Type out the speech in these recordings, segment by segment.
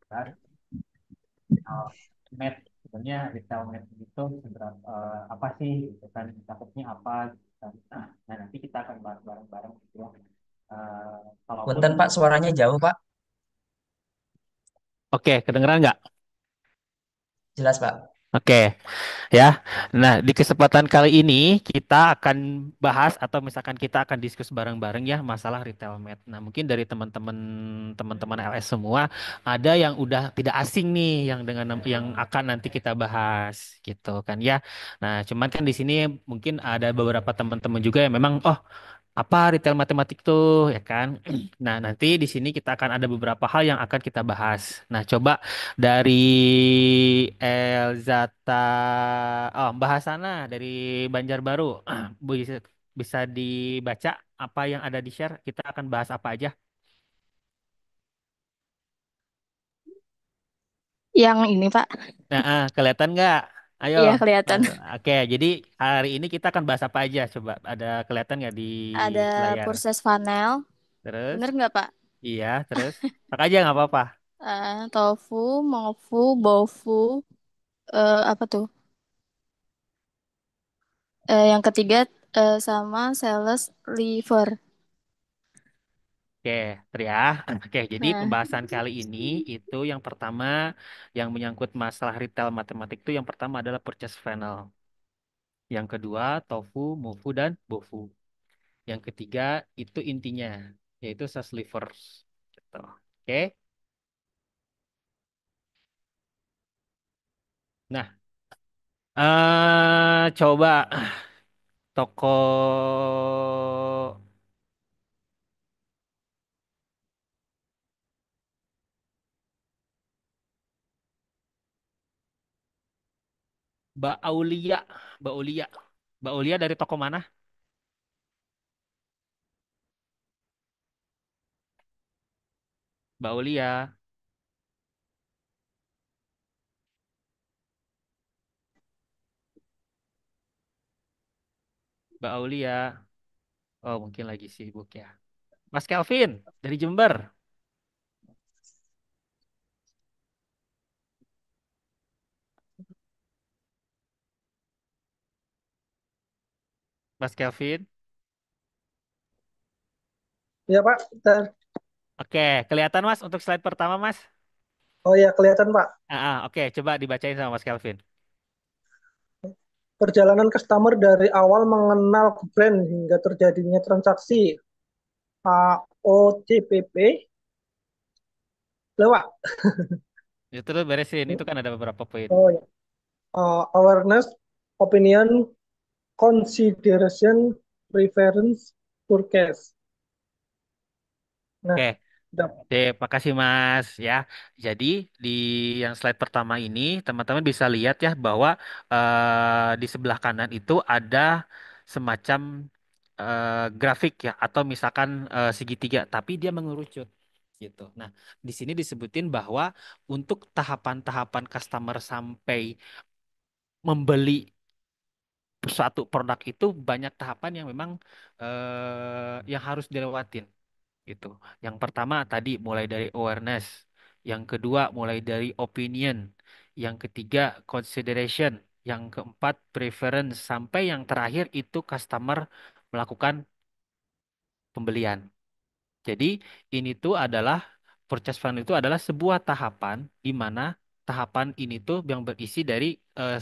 bahas med sebenarnya retail med itu seberapa apa sih gitu kan takutnya apa gitu kan. Nah nanti kita akan bahas bareng-bareng gitu ya. Kalaupun Punten Pak, suaranya jauh Pak. Oke, kedengeran nggak? Jelas Pak. Oke, ya. Nah, di kesempatan kali ini kita akan bahas atau misalkan kita akan diskusi bareng-bareng ya masalah retail med. Nah, mungkin dari teman-teman LS semua ada yang udah tidak asing nih yang akan nanti kita bahas gitu kan ya. Nah, cuman kan di sini mungkin ada beberapa teman-teman juga yang memang apa retail matematik tuh ya kan. Nah, nanti di sini kita akan ada beberapa hal yang akan kita bahas. Nah, coba dari Elzata, oh Bahasana dari Banjarbaru, bisa bisa dibaca apa yang ada di share. Kita akan bahas apa aja. Yang ini Pak, Nah, kelihatan nggak? Ayo. iya kelihatan. Oke, jadi hari ini kita akan bahas apa aja? Coba ada kelihatan nggak di Ada layar? proses funnel, Terus, bener nggak Pak? iya, terus. Tak aja nggak apa-apa. Tofu, mofu, bofu, apa tuh? Yang ketiga sama sales liver. Oke, Tria. Oke, jadi Nah, pembahasan kali ini itu yang pertama yang menyangkut masalah retail matematik itu yang pertama adalah purchase funnel. Yang kedua, tofu, mofu, dan bofu. Yang ketiga itu intinya yaitu sales levers. Gitu. Oke. Nah, coba toko Mbak Aulia, Mbak Aulia, Mbak Aulia dari toko mana? Mbak Aulia, Mbak Aulia. Oh, mungkin lagi sibuk ya. Mas Kelvin dari Jember. Mas Kelvin. Ya Pak, Oke, kelihatan Mas untuk slide pertama Mas. oh ya kelihatan Pak. Oke, coba dibacain sama Mas Kelvin. Perjalanan customer dari awal mengenal brand hingga terjadinya transaksi AOCPP lewat. Itu tuh beresin, itu kan ada beberapa poin. Oh ya, awareness, opinion, consideration, preference, forecast. Nah, Oke, udah. makasih Mas ya. Jadi di yang slide pertama ini teman-teman bisa lihat ya bahwa di sebelah kanan itu ada semacam grafik ya atau misalkan segitiga, tapi dia mengerucut gitu. Nah, di sini disebutin bahwa untuk tahapan-tahapan customer sampai membeli suatu produk itu banyak tahapan yang memang yang harus dilewatin gitu. Yang pertama tadi mulai dari awareness, yang kedua mulai dari opinion, yang ketiga consideration, yang keempat preference, sampai yang terakhir itu customer melakukan pembelian. Jadi ini tuh adalah purchase funnel itu adalah sebuah tahapan di mana tahapan ini tuh yang berisi dari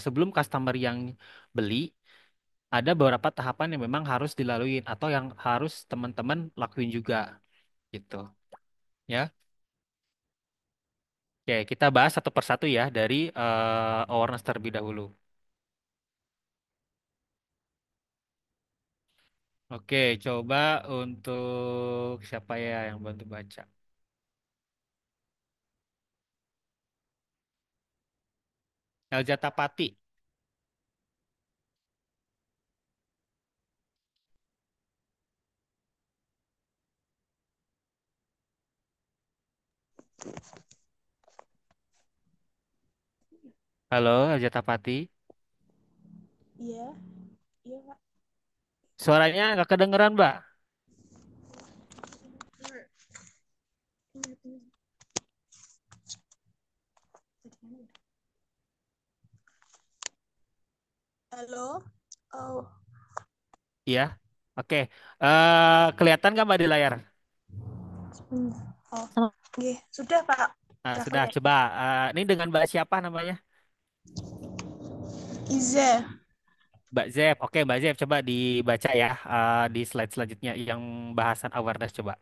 sebelum customer yang beli ada beberapa tahapan yang memang harus dilalui atau yang harus teman-teman lakuin juga gitu ya. Oke, kita bahas satu persatu ya dari awareness terlebih dahulu. Oke, coba untuk siapa ya yang bantu baca? Elja Tapati. Halo, Elja Tapati. Iya, iya Kak. Suaranya nggak kedengeran, Mbak. Halo. Oh, Iya. Oke. Kelihatan nggak Mbak di layar? sebentar. Oh, oke. Sudah, Pak. Nah, Udah sudah. kelihatan. Coba. Ini dengan Mbak siapa namanya? Iza. Mbak Zep. Oke, Mbak Zep. Coba dibaca ya di slide selanjutnya yang bahasan awareness coba.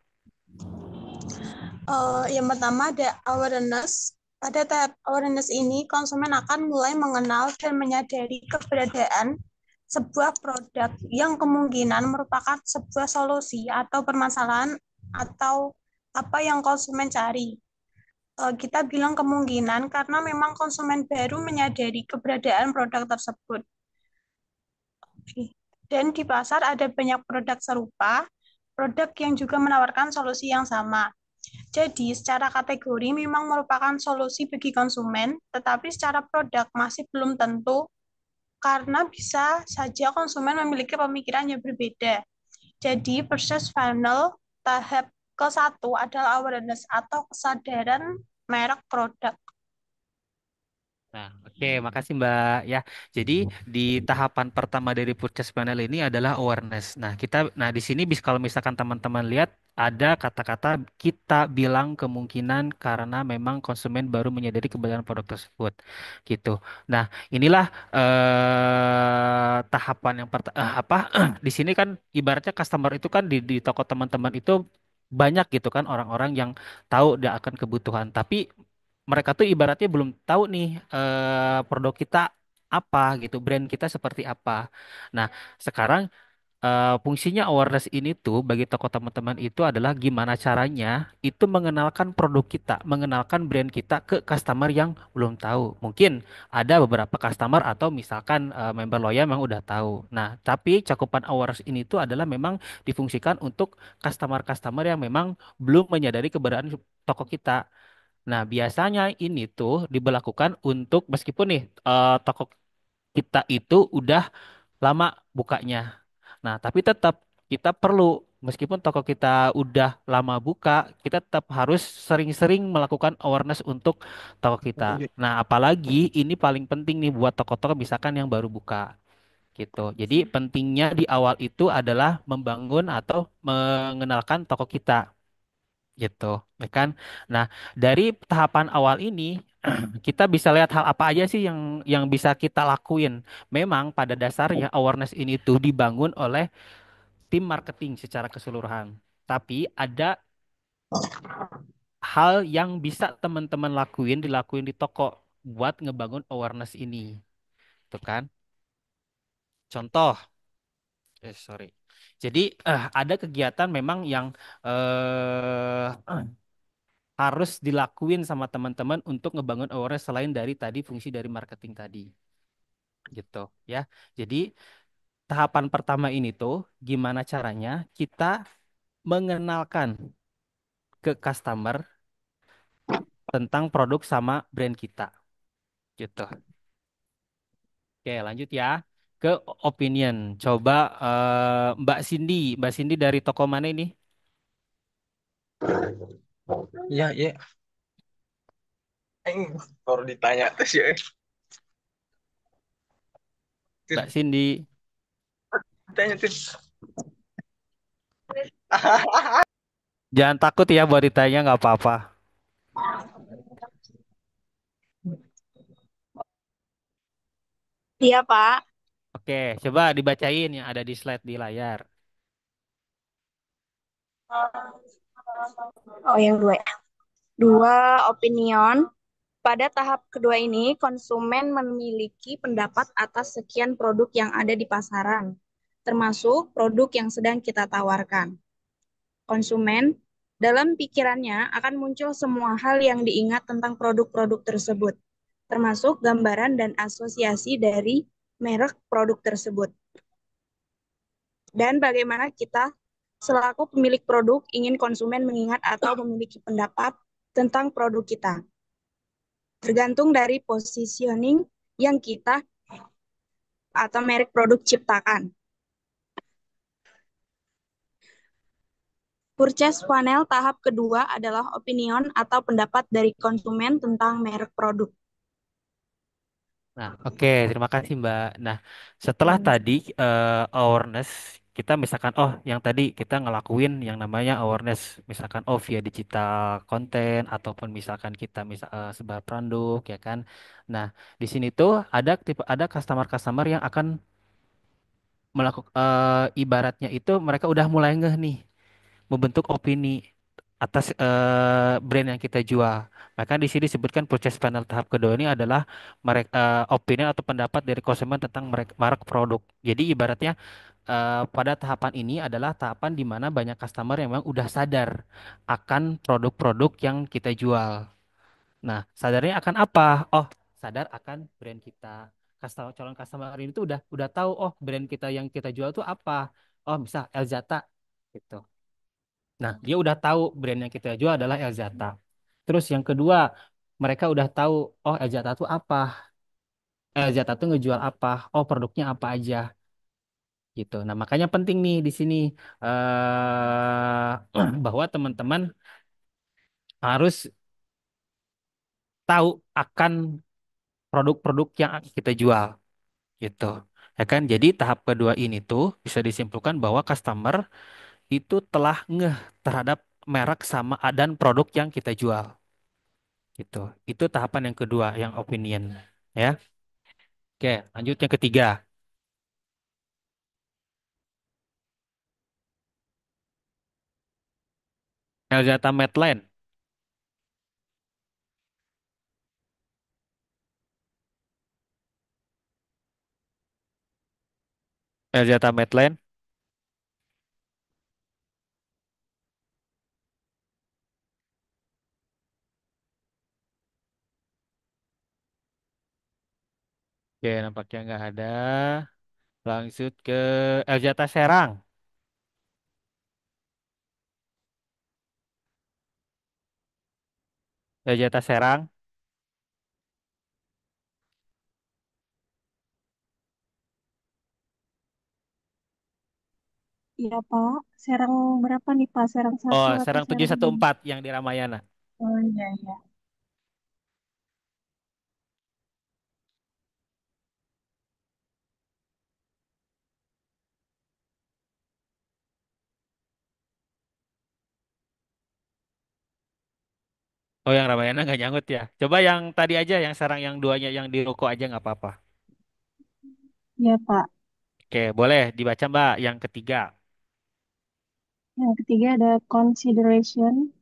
Yang pertama ada awareness. Pada tahap awareness ini, konsumen akan mulai mengenal dan menyadari keberadaan sebuah produk yang kemungkinan merupakan sebuah solusi atau permasalahan atau apa yang konsumen cari. Kita bilang kemungkinan karena memang konsumen baru menyadari keberadaan produk tersebut. Dan di pasar ada banyak produk serupa, produk yang juga menawarkan solusi yang sama. Jadi, secara kategori memang merupakan solusi bagi konsumen, tetapi secara produk masih belum tentu karena bisa saja konsumen memiliki pemikiran yang berbeda. Jadi, proses final tahap ke-1 adalah awareness atau kesadaran merek produk. Nah, oke, makasih Mbak. Ya, jadi di tahapan pertama dari purchase panel ini adalah awareness. Nah di sini kalau misalkan teman-teman lihat ada kata-kata kita bilang kemungkinan karena memang konsumen baru menyadari keberadaan produk tersebut, gitu. Nah, inilah tahapan yang apa? Di sini kan ibaratnya customer itu kan di toko teman-teman itu banyak gitu kan orang-orang yang tahu dia akan kebutuhan, tapi mereka tuh ibaratnya belum tahu nih produk kita apa gitu, brand kita seperti apa. Nah, sekarang fungsinya awareness ini tuh bagi toko teman-teman itu adalah gimana caranya itu mengenalkan produk kita, mengenalkan brand kita ke customer yang belum tahu. Mungkin ada beberapa customer atau misalkan member loyal yang udah tahu. Nah, tapi cakupan awareness ini tuh adalah memang difungsikan untuk customer-customer yang memang belum menyadari keberadaan toko kita. Nah, biasanya ini tuh diberlakukan untuk meskipun nih toko kita itu udah lama bukanya. Nah, tapi tetap kita perlu meskipun toko kita udah lama buka, kita tetap harus sering-sering melakukan awareness untuk toko kita. Nah, apalagi ini paling penting nih buat toko-toko misalkan yang baru buka gitu. Jadi pentingnya di awal itu adalah membangun atau mengenalkan toko kita gitu, ya kan? Nah, dari tahapan awal ini kita bisa lihat hal apa aja sih yang bisa kita lakuin. Memang pada dasarnya awareness ini tuh dibangun oleh tim marketing secara keseluruhan. Tapi ada hal yang bisa teman-teman dilakuin di toko buat ngebangun awareness ini, tuh kan? Contoh, sorry. Jadi ada kegiatan memang yang harus dilakuin sama teman-teman untuk ngebangun awareness selain dari tadi fungsi dari marketing tadi gitu ya. Jadi tahapan pertama ini tuh gimana caranya kita mengenalkan ke customer tentang produk sama brand kita gitu. Oke, lanjut ya ke opinion. Coba Mbak Cindy dari toko mana ini? Iya, iya. Aing baru ditanya terus ya. Mbak Terus Cindy, ditanya terus. jangan takut ya buat ditanya nggak apa-apa. Iya, Pak. Oke, coba dibacain yang ada di slide di layar. Oh, yang dua ya. Dua opinion. Pada tahap kedua ini, konsumen memiliki pendapat atas sekian produk yang ada di pasaran, termasuk produk yang sedang kita tawarkan. Konsumen, dalam pikirannya akan muncul semua hal yang diingat tentang produk-produk tersebut, termasuk gambaran dan asosiasi dari merek produk tersebut. Dan bagaimana kita selaku pemilik produk ingin konsumen mengingat atau memiliki pendapat tentang produk kita. Tergantung dari positioning yang kita atau merek produk ciptakan. Purchase funnel tahap kedua adalah opinion atau pendapat dari konsumen tentang merek produk. Nah, oke, terima kasih Mbak. Nah, setelah tadi awareness, kita misalkan, oh, yang tadi kita ngelakuin yang namanya awareness, misalkan, oh, via digital konten, ataupun misalkan kita sebar produk, ya kan. Nah, di sini tuh ada customer-customer yang akan melakukan, ibaratnya itu mereka udah mulai ngeh nih, membentuk opini atas brand yang kita jual. Maka di sini disebutkan purchase panel tahap kedua ini adalah mereka opini atau pendapat dari konsumen tentang merek produk. Jadi ibaratnya pada tahapan ini adalah tahapan di mana banyak customer yang memang udah sadar akan produk-produk yang kita jual. Nah, sadarnya akan apa? Oh, sadar akan brand kita. Calon customer ini tuh udah tahu, oh, brand kita yang kita jual tuh apa. Oh, misal Elzata gitu. Nah, dia udah tahu brand yang kita jual adalah Elzata. Terus yang kedua, mereka udah tahu, oh, Elzata tuh apa? Elzata tuh ngejual apa? Oh, produknya apa aja gitu. Nah, makanya penting nih di sini bahwa teman-teman harus tahu akan produk-produk yang kita jual gitu. Ya kan? Jadi tahap kedua ini tuh bisa disimpulkan bahwa customer itu telah ngeh terhadap merek sama dan produk yang kita jual. Gitu. Itu tahapan yang kedua, yang opinion. Ya. Oke, lanjut yang ketiga. Elzata Medline. Elzata Medline. Oke, nampaknya nggak ada. Lanjut ke Elzata Serang. Elzata Serang. Iya Pak, Serang berapa nih Pak? Serang Oh, satu atau Serang Serang 714 yang di Ramayana. Oh iya iya. Oh, yang Ramayana nggak nyangkut ya. Coba yang tadi aja, yang Serang yang duanya yang di ruko aja nggak apa-apa. Iya Pak. Oke, boleh dibaca Mbak. Yang ketiga. Yang ketiga ada consideration.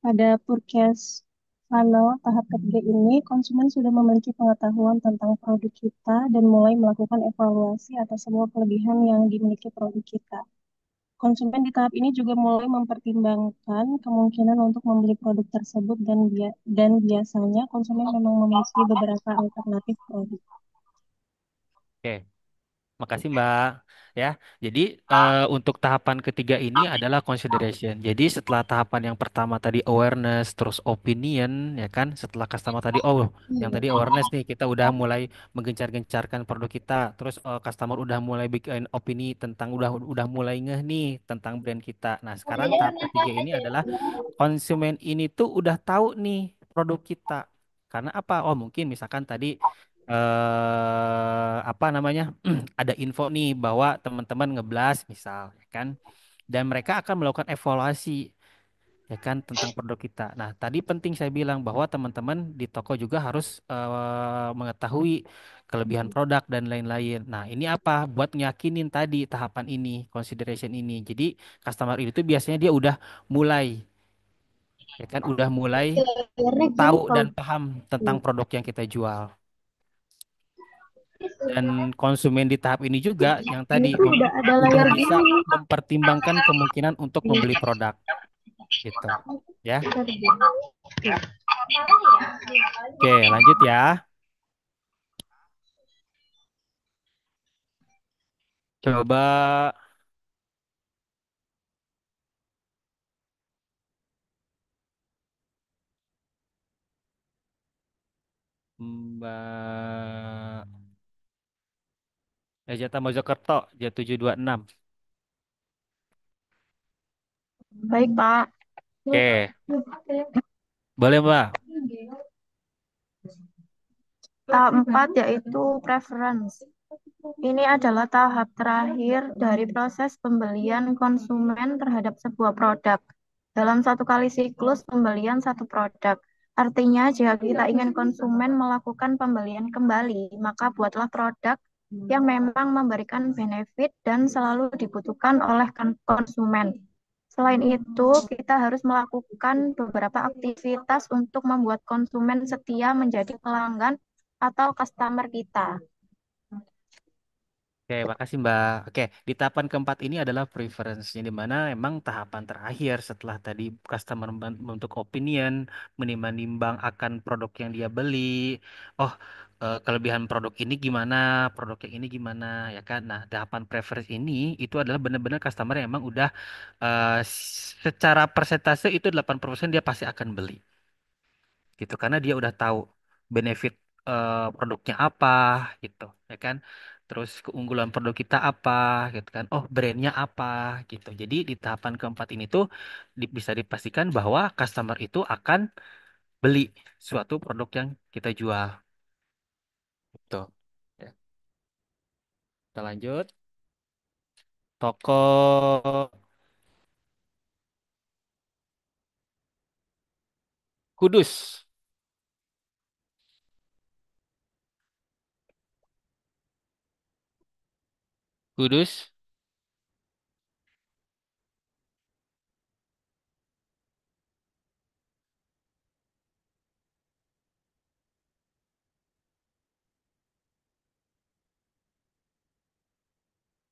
Pada purchase funnel tahap ketiga ini, konsumen sudah memiliki pengetahuan tentang produk kita dan mulai melakukan evaluasi atas semua kelebihan yang dimiliki produk kita. Konsumen di tahap ini juga mulai mempertimbangkan kemungkinan untuk membeli produk tersebut dan biasanya konsumen memang memiliki beberapa alternatif produk. Oke. Makasih Mbak. Ya, jadi untuk tahapan ketiga ini adalah consideration. Jadi setelah tahapan yang pertama tadi awareness, terus opinion, ya kan? Setelah customer tadi, oh, yang tadi awareness nih, kita udah mulai menggencar-gencarkan produk kita. Terus customer udah mulai bikin opini tentang udah mulai ngeh nih tentang brand kita. Nah, sekarang tahap ketiga ini adalah konsumen ini tuh udah tahu nih produk kita. Karena apa? Oh, mungkin misalkan tadi apa namanya? Ada info nih bahwa teman-teman ngeblas misal ya kan, dan mereka akan melakukan evaluasi ya kan tentang produk kita. Nah, tadi penting saya bilang bahwa teman-teman di toko juga harus mengetahui kelebihan produk dan lain-lain. Nah, ini apa? Buat ngiyakinin tadi tahapan ini, consideration ini. Jadi customer itu biasanya dia udah mulai ya kan, udah mulai tahu dan paham tentang produk yang kita jual. Dan konsumen di tahap ini juga yang tadi Itu udah ada udah layar bisa gini. mempertimbangkan kemungkinan untuk membeli produk gitu. Ya. Oke, lanjut ya. Coba Mbak Ejata Mojokerto, dia 726. Baik, Pak. Oke, boleh Mbak. Tahap 4 yaitu preference. Ini adalah tahap terakhir dari proses pembelian konsumen terhadap sebuah produk. Dalam satu kali siklus pembelian satu produk. Artinya, jika kita ingin konsumen melakukan pembelian kembali, maka buatlah produk yang memang memberikan benefit dan selalu dibutuhkan oleh konsumen. Selain itu, kita harus melakukan beberapa aktivitas untuk membuat konsumen setia menjadi pelanggan atau customer kita. Oke, makasih Mbak. Oke, di tahapan keempat ini adalah preference-nya, di mana emang tahapan terakhir setelah tadi customer membentuk opinion, menimbang akan produk yang dia beli. Oh, kelebihan produk ini gimana, produk yang ini gimana, ya kan? Nah, tahapan preference ini itu adalah benar-benar customer yang emang udah secara persentase itu 80% dia pasti akan beli gitu karena dia udah tahu benefit produknya apa gitu ya kan terus keunggulan produk kita apa gitu kan oh brandnya apa gitu jadi di tahapan keempat ini tuh bisa dipastikan bahwa customer itu akan beli suatu produk yang kita jual gitu ya kita lanjut toko Kudus Kudus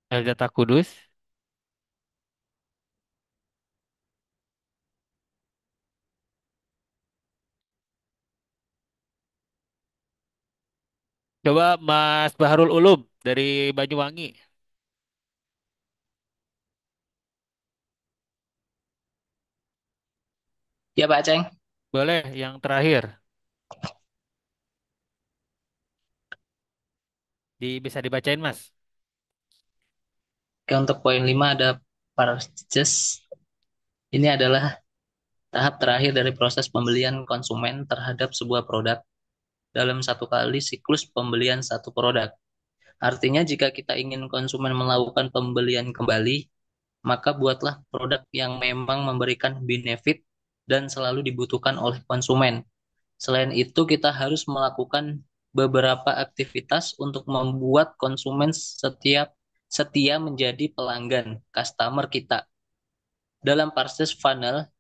ada data Kudus coba Mas Baharul Ulum dari Banyuwangi Ya Pak Ceng, boleh yang terakhir bisa dibacain Mas. oke, untuk poin 5 ada purchase. Ini adalah tahap terakhir dari proses pembelian konsumen terhadap sebuah produk dalam satu kali siklus pembelian satu produk. Artinya jika kita ingin konsumen melakukan pembelian kembali, maka buatlah produk yang memang memberikan benefit dan selalu dibutuhkan oleh konsumen. Selain itu, kita harus melakukan beberapa aktivitas untuk membuat konsumen setiap setia menjadi pelanggan customer kita. Dalam proses funnel,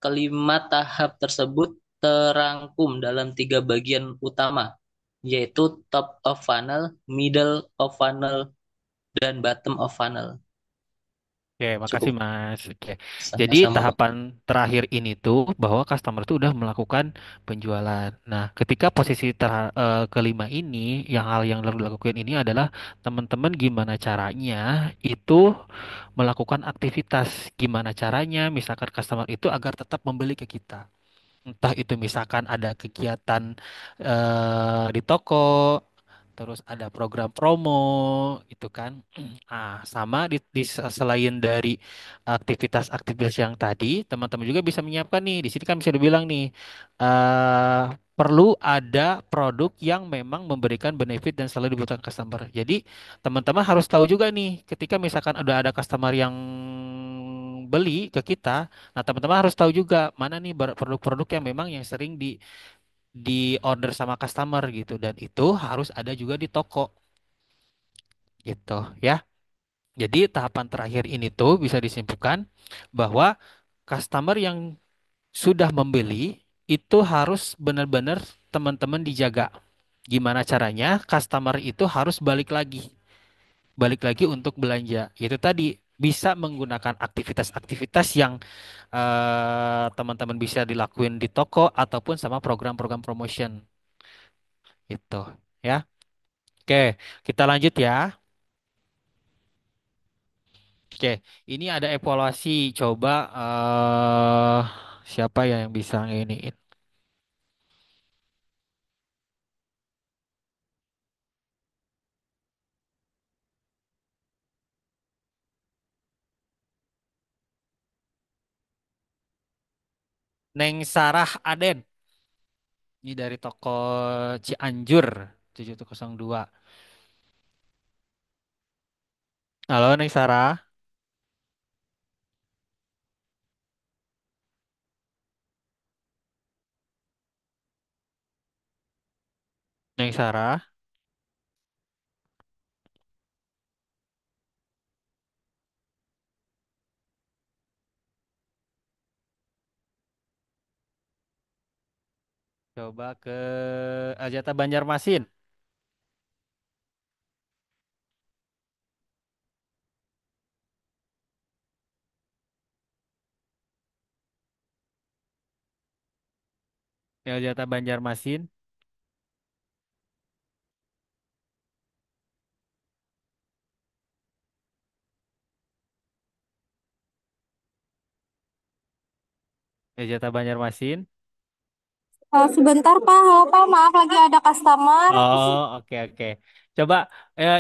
kelima tahap tersebut terangkum dalam tiga bagian utama, yaitu top of funnel, middle of funnel, dan bottom of funnel. Oke, makasih Cukup Mas. Oke, jadi sama-sama, Pak. tahapan terakhir ini tuh bahwa customer tuh udah melakukan penjualan. Nah, ketika posisi kelima ini, yang hal yang harus dilakukan ini adalah teman-teman gimana caranya itu melakukan aktivitas, gimana caranya misalkan customer itu agar tetap membeli ke kita. Entah itu misalkan ada kegiatan di toko, terus ada program promo, itu kan. Sama selain dari aktivitas-aktivitas yang tadi, teman-teman juga bisa menyiapkan nih. Di sini kan bisa dibilang nih, eh perlu ada produk yang memang memberikan benefit dan selalu dibutuhkan customer. Jadi teman-teman harus tahu juga nih, ketika misalkan udah ada customer yang beli ke kita, nah teman-teman harus tahu juga mana nih produk-produk yang memang yang sering di order sama customer gitu dan itu harus ada juga di toko gitu ya. Jadi tahapan terakhir ini tuh bisa disimpulkan bahwa customer yang sudah membeli itu harus benar-benar teman-teman dijaga. Gimana caranya? Customer itu harus balik lagi untuk belanja. Itu tadi bisa menggunakan aktivitas-aktivitas yang teman-teman bisa dilakuin di toko ataupun sama program-program promotion gitu ya. Oke, kita lanjut ya. Oke, ini ada evaluasi. Coba siapa ya yang bisa ini? Neng Sarah Aden. Ini dari toko Cianjur. 7102. Halo, Neng Sarah. Neng Sarah. Coba ke Ajata Banjarmasin. Ke Ajata Banjarmasin. Ke Ajata Banjarmasin. Sebentar Pak, halo Pak, maaf lagi ada customer. Oh, oke oke. Coba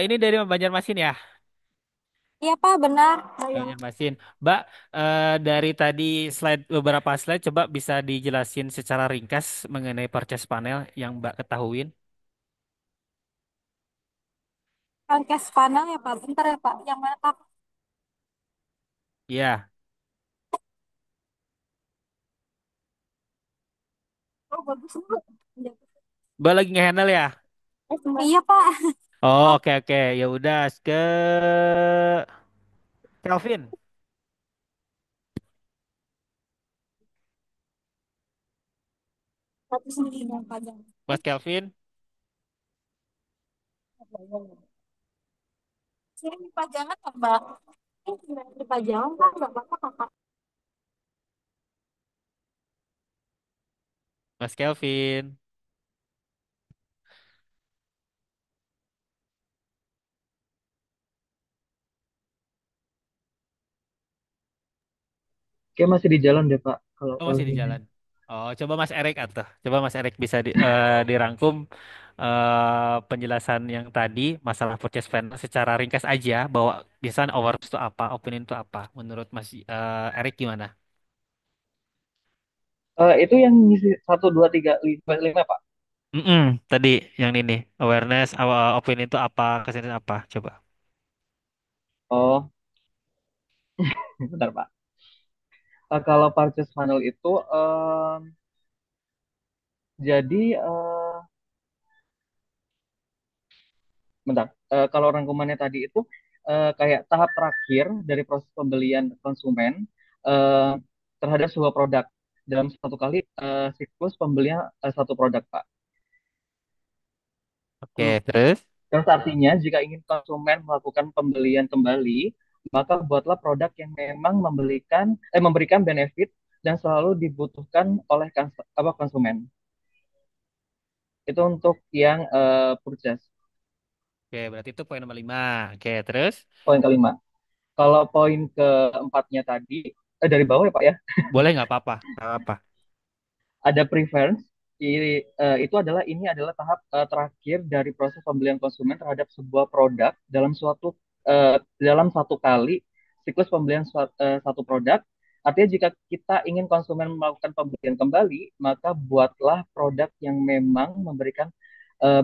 ini dari Banjarmasin ya. Iya Pak, benar. Banjarmasin. Mbak, dari tadi beberapa slide, coba bisa dijelasin secara ringkas mengenai purchase panel yang Mbak ketahuin. Rangkes panel ya Pak, bentar ya Pak. Yang mana Pak? Iya, Oh bagus Bu. Mbak lagi nge-handle ya. Iya Pak. Oh, oke oke. Ya udah ke Kelvin. Satu sendiri yang panjang. Mas Kelvin. Sini dipajangan ya Mbak. Ini dipajangan Pak, nggak apa-apa Pak. Mas Kelvin. Kayak masih di jalan deh Pak. Kalau Oh, masih di Calvin ini. jalan. Oh, coba Mas Erik atau coba Mas Erik bisa dirangkum penjelasan yang tadi masalah purchase plan secara ringkas aja bahwa desain awareness itu apa, opinion itu apa. Menurut Mas Erik gimana? Itu yang ngisi 1, 2, 3, 5 Pak. Mm-mm, tadi yang ini awareness, opinion itu apa, kesenian apa? Coba. Oh, bentar Pak. Kalau purchase funnel itu jadi bentar. Kalau rangkumannya tadi itu kayak tahap terakhir dari proses pembelian konsumen eh, terhadap sebuah produk dalam satu kali siklus pembelian satu produk, Pak. Oke, terus? Terus artinya jika ingin konsumen melakukan pembelian kembali, maka buatlah produk yang memang memberikan benefit dan selalu dibutuhkan oleh konsumen. Itu untuk yang purchase. Oke, berarti itu poin nomor 5. Oke, terus? Poin kelima. Kalau poin keempatnya tadi dari bawah ya Pak ya, Boleh nggak apa-apa? Nggak apa-apa. ada preference. Itu adalah ini adalah tahap terakhir dari proses pembelian konsumen terhadap sebuah produk dalam satu kali siklus pembelian satu produk. Artinya jika kita ingin konsumen melakukan pembelian kembali, maka buatlah produk yang memang memberikan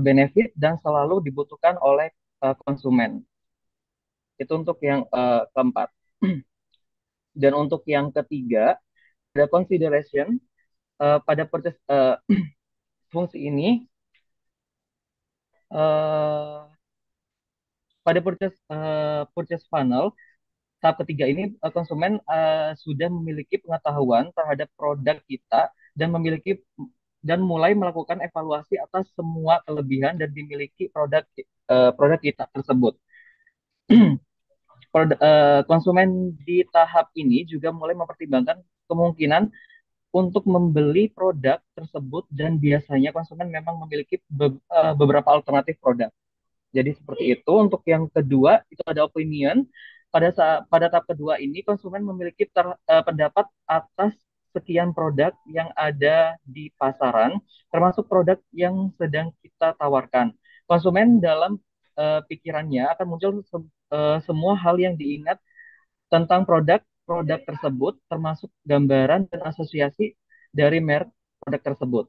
benefit dan selalu dibutuhkan oleh konsumen. Itu untuk yang keempat. Dan untuk yang ketiga, ada consideration pada purchase fungsi ini eh, pada purchase funnel tahap ketiga ini konsumen sudah memiliki pengetahuan terhadap produk kita dan mulai melakukan evaluasi atas semua kelebihan dan dimiliki produk kita tersebut. Konsumen di tahap ini juga mulai mempertimbangkan kemungkinan untuk membeli produk tersebut dan biasanya konsumen memang memiliki beberapa alternatif produk. Jadi seperti itu. Untuk yang kedua itu ada opinion. Pada tahap kedua ini konsumen memiliki pendapat atas sekian produk yang ada di pasaran, termasuk produk yang sedang kita tawarkan. Konsumen dalam pikirannya akan muncul semua hal yang diingat tentang produk tersebut, termasuk gambaran dan asosiasi dari merek produk tersebut.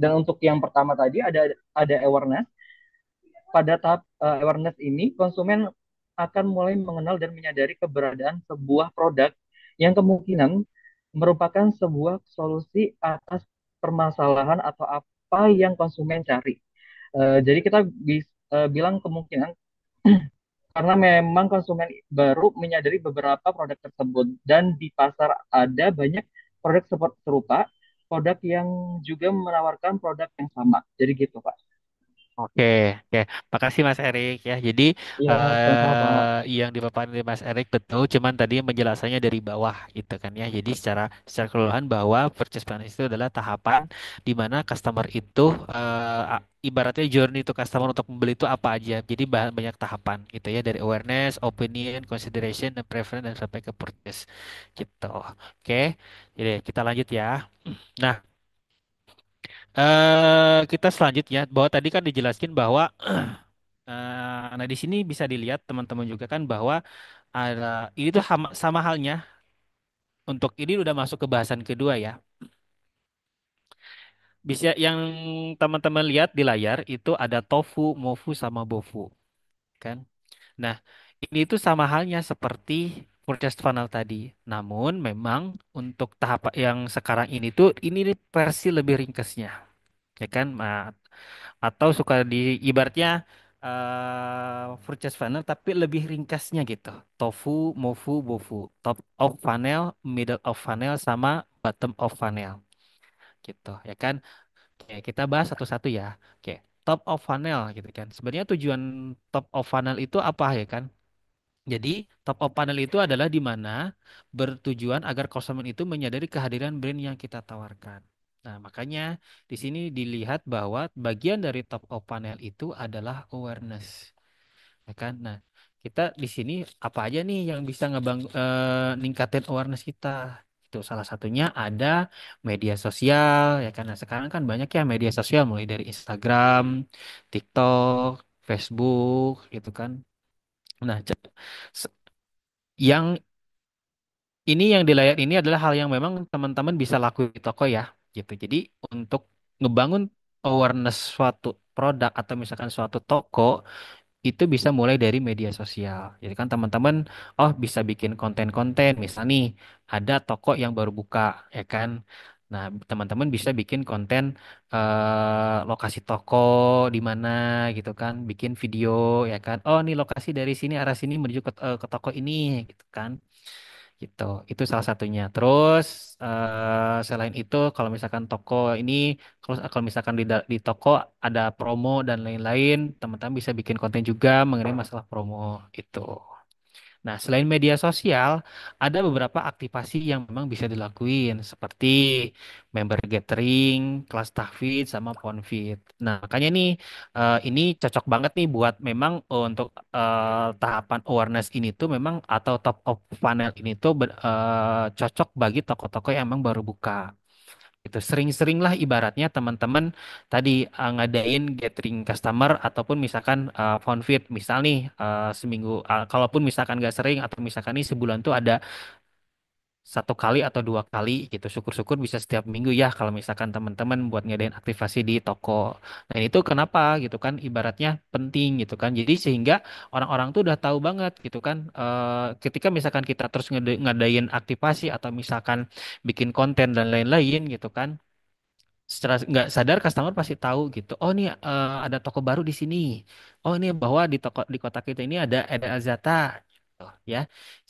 Dan untuk yang pertama tadi ada awareness. pada tahap awareness ini, konsumen akan mulai mengenal dan menyadari keberadaan sebuah produk yang kemungkinan merupakan sebuah solusi atas permasalahan atau apa yang konsumen cari. Jadi kita bisa bilang kemungkinan karena memang konsumen baru menyadari beberapa produk tersebut dan di pasar ada banyak produk serupa, produk yang juga menawarkan produk yang sama. Jadi gitu, Pak. Oke, oke. Makasih Mas Erik ya. Jadi Iya, sama-sama, Pak. yang dipaparin dari Mas Erik betul, cuman tadi penjelasannya dari bawah gitu kan ya. Jadi secara keseluruhan bahwa purchase planning itu adalah tahapan di mana customer itu ibaratnya journey itu customer untuk membeli itu apa aja. Jadi banyak tahapan gitu ya dari awareness, opinion, consideration, dan preference dan sampai ke purchase gitu. Oke. Jadi kita lanjut ya. Nah, kita selanjutnya bahwa tadi kan dijelaskan bahwa nah di sini bisa dilihat teman-teman juga kan bahwa ada ini tuh sama halnya untuk ini udah masuk ke bahasan kedua ya. Bisa yang teman-teman lihat di layar itu ada tofu, mofu sama bofu kan. Nah, ini tuh sama halnya seperti purchase funnel tadi. Namun memang untuk tahap yang sekarang ini tuh ini nih versi lebih ringkasnya. Ya kan atau suka di ibaratnya purchase funnel tapi lebih ringkasnya gitu. Tofu, mofu, bofu. Top of funnel, middle of funnel sama bottom of funnel gitu ya kan. Oke, kita bahas satu-satu ya. Oke, top of funnel gitu kan. Sebenarnya tujuan top of funnel itu apa ya kan? Jadi, top of funnel itu adalah di mana bertujuan agar konsumen itu menyadari kehadiran brand yang kita tawarkan. Nah, makanya di sini dilihat bahwa bagian dari top of funnel itu adalah awareness, ya kan? Nah, kita di sini apa aja nih yang bisa ningkatin awareness kita? Itu salah satunya ada media sosial, ya kan? Nah, sekarang kan banyak ya media sosial mulai dari Instagram, TikTok, Facebook, gitu kan. Nah, se- yang ini yang di layar ini adalah hal yang memang teman-teman bisa lakuin di toko ya, gitu. Jadi untuk ngebangun awareness suatu produk atau misalkan suatu toko itu bisa mulai dari media sosial. Jadi kan teman-teman, oh bisa bikin konten-konten, misal nih ada toko yang baru buka, ya kan. Nah, teman-teman bisa bikin konten lokasi toko di mana gitu kan, bikin video ya kan. Oh, nih lokasi dari sini arah sini menuju ke toko ini gitu kan. Gitu. Itu salah satunya. Terus selain itu kalau misalkan toko ini kalau misalkan di toko ada promo dan lain-lain, teman-teman bisa bikin konten juga mengenai masalah promo itu. Nah, selain media sosial, ada beberapa aktivasi yang memang bisa dilakuin seperti member gathering, kelas tahfidz, sama ponfit. Nah, makanya nih ini cocok banget nih buat memang untuk tahapan awareness ini tuh memang atau top of funnel ini tuh cocok bagi toko-toko yang memang baru buka. Itu sering-sering lah ibaratnya teman-teman tadi ngadain gathering customer ataupun misalkan phone fit misal nih seminggu kalaupun misalkan gak sering atau misalkan nih sebulan tuh ada satu kali atau dua kali gitu syukur-syukur bisa setiap minggu ya kalau misalkan teman-teman buat ngadain aktivasi di toko. Nah itu kenapa gitu kan ibaratnya penting gitu kan jadi sehingga orang-orang tuh udah tahu banget gitu kan ketika misalkan kita terus ngadain aktivasi atau misalkan bikin konten dan lain-lain gitu kan secara nggak sadar customer pasti tahu gitu. Oh nih ada toko baru di sini. Oh ini bahwa di kota kita ini ada Azata. Gitu, ya.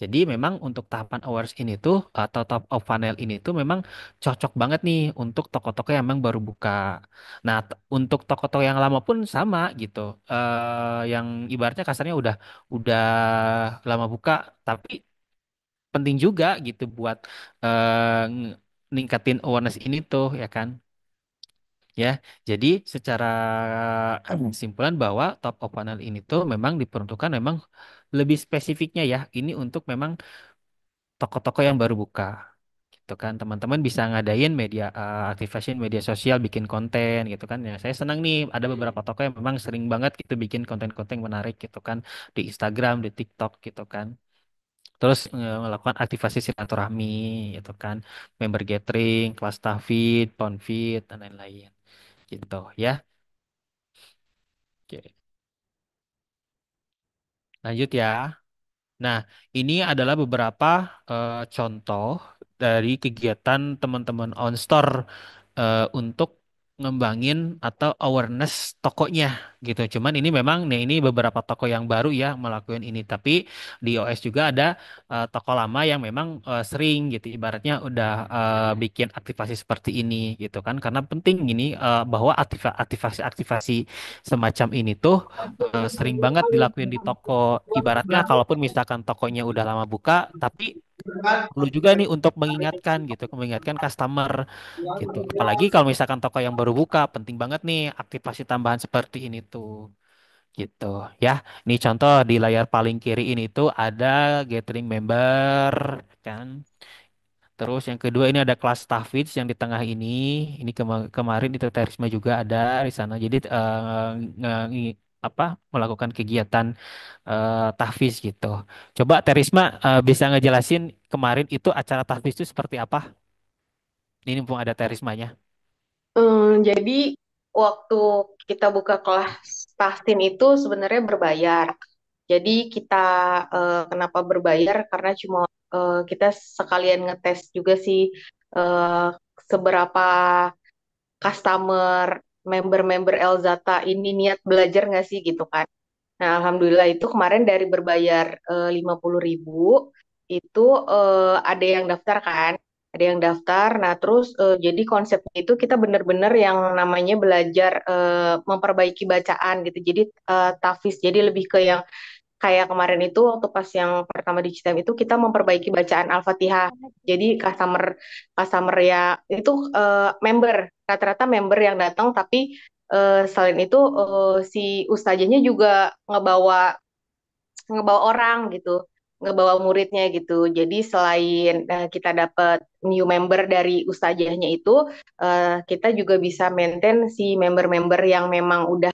Jadi memang untuk tahapan awareness ini tuh atau top of funnel ini tuh memang cocok banget nih untuk toko-toko yang memang baru buka. Nah, untuk toko-toko yang lama pun sama gitu. Yang ibaratnya kasarnya udah lama buka tapi penting juga gitu buat ningkatin awareness ini tuh ya kan. Ya, jadi secara kesimpulan bahwa top of funnel ini tuh memang diperuntukkan memang lebih spesifiknya ya. Ini untuk memang toko-toko yang baru buka. Gitu kan, teman-teman bisa ngadain media activation media sosial, bikin konten gitu kan. Ya, saya senang nih ada beberapa toko yang memang sering banget gitu bikin konten-konten menarik gitu kan di Instagram, di TikTok gitu kan. Terus melakukan aktivasi silaturahmi gitu kan, member gathering, kelas tahfidz, ponfit dan lain-lain gitu ya. Oke. Lanjut ya. Nah, ini adalah beberapa contoh dari kegiatan teman-teman OnStore untuk ngembangin atau awareness tokonya gitu. Cuman ini memang, nih ini beberapa toko yang baru ya melakukan ini. Tapi di OS juga ada toko lama yang memang sering gitu. Ibaratnya udah bikin aktivasi seperti ini gitu kan. Karena penting ini bahwa aktivasi-aktivasi semacam ini tuh sering banget dilakuin di toko. Ibaratnya kalaupun misalkan tokonya udah lama buka, tapi perlu juga nih untuk mengingatkan gitu, mengingatkan customer gitu. Apalagi kalau misalkan toko yang baru buka, penting banget nih aktivasi tambahan seperti ini tuh. Gitu ya. Ini contoh di layar paling kiri ini tuh ada gathering member kan. Terus yang kedua ini ada kelas Tahfidz yang di tengah ini. Ini kemarin itu Terisma juga ada di sana. Jadi apa melakukan kegiatan tahfiz gitu. Coba Terisma bisa ngejelasin kemarin itu acara tahfiz itu seperti apa? Ini mumpung ada Terismanya. Jadi waktu kita buka kelas tahsin itu sebenarnya berbayar. Jadi kita kenapa berbayar? Karena cuma kita sekalian ngetes juga sih eh, seberapa customer member-member Elzata ini niat belajar nggak sih gitu kan. Nah, alhamdulillah itu kemarin dari berbayar 50.000 itu ada yang daftar kan, ada yang daftar. Nah, terus jadi konsepnya itu kita benar-benar yang namanya belajar memperbaiki bacaan gitu. Jadi tahfiz, jadi lebih ke yang kayak kemarin itu waktu pas yang pertama di Citem itu kita memperbaiki bacaan Al-Fatihah. Jadi customer customer ya itu member rata-rata member yang datang tapi selain itu si ustazahnya juga ngebawa ngebawa orang gitu, ngebawa muridnya gitu. Jadi selain kita dapat new member dari ustazahnya itu, kita juga bisa maintain si member-member yang memang udah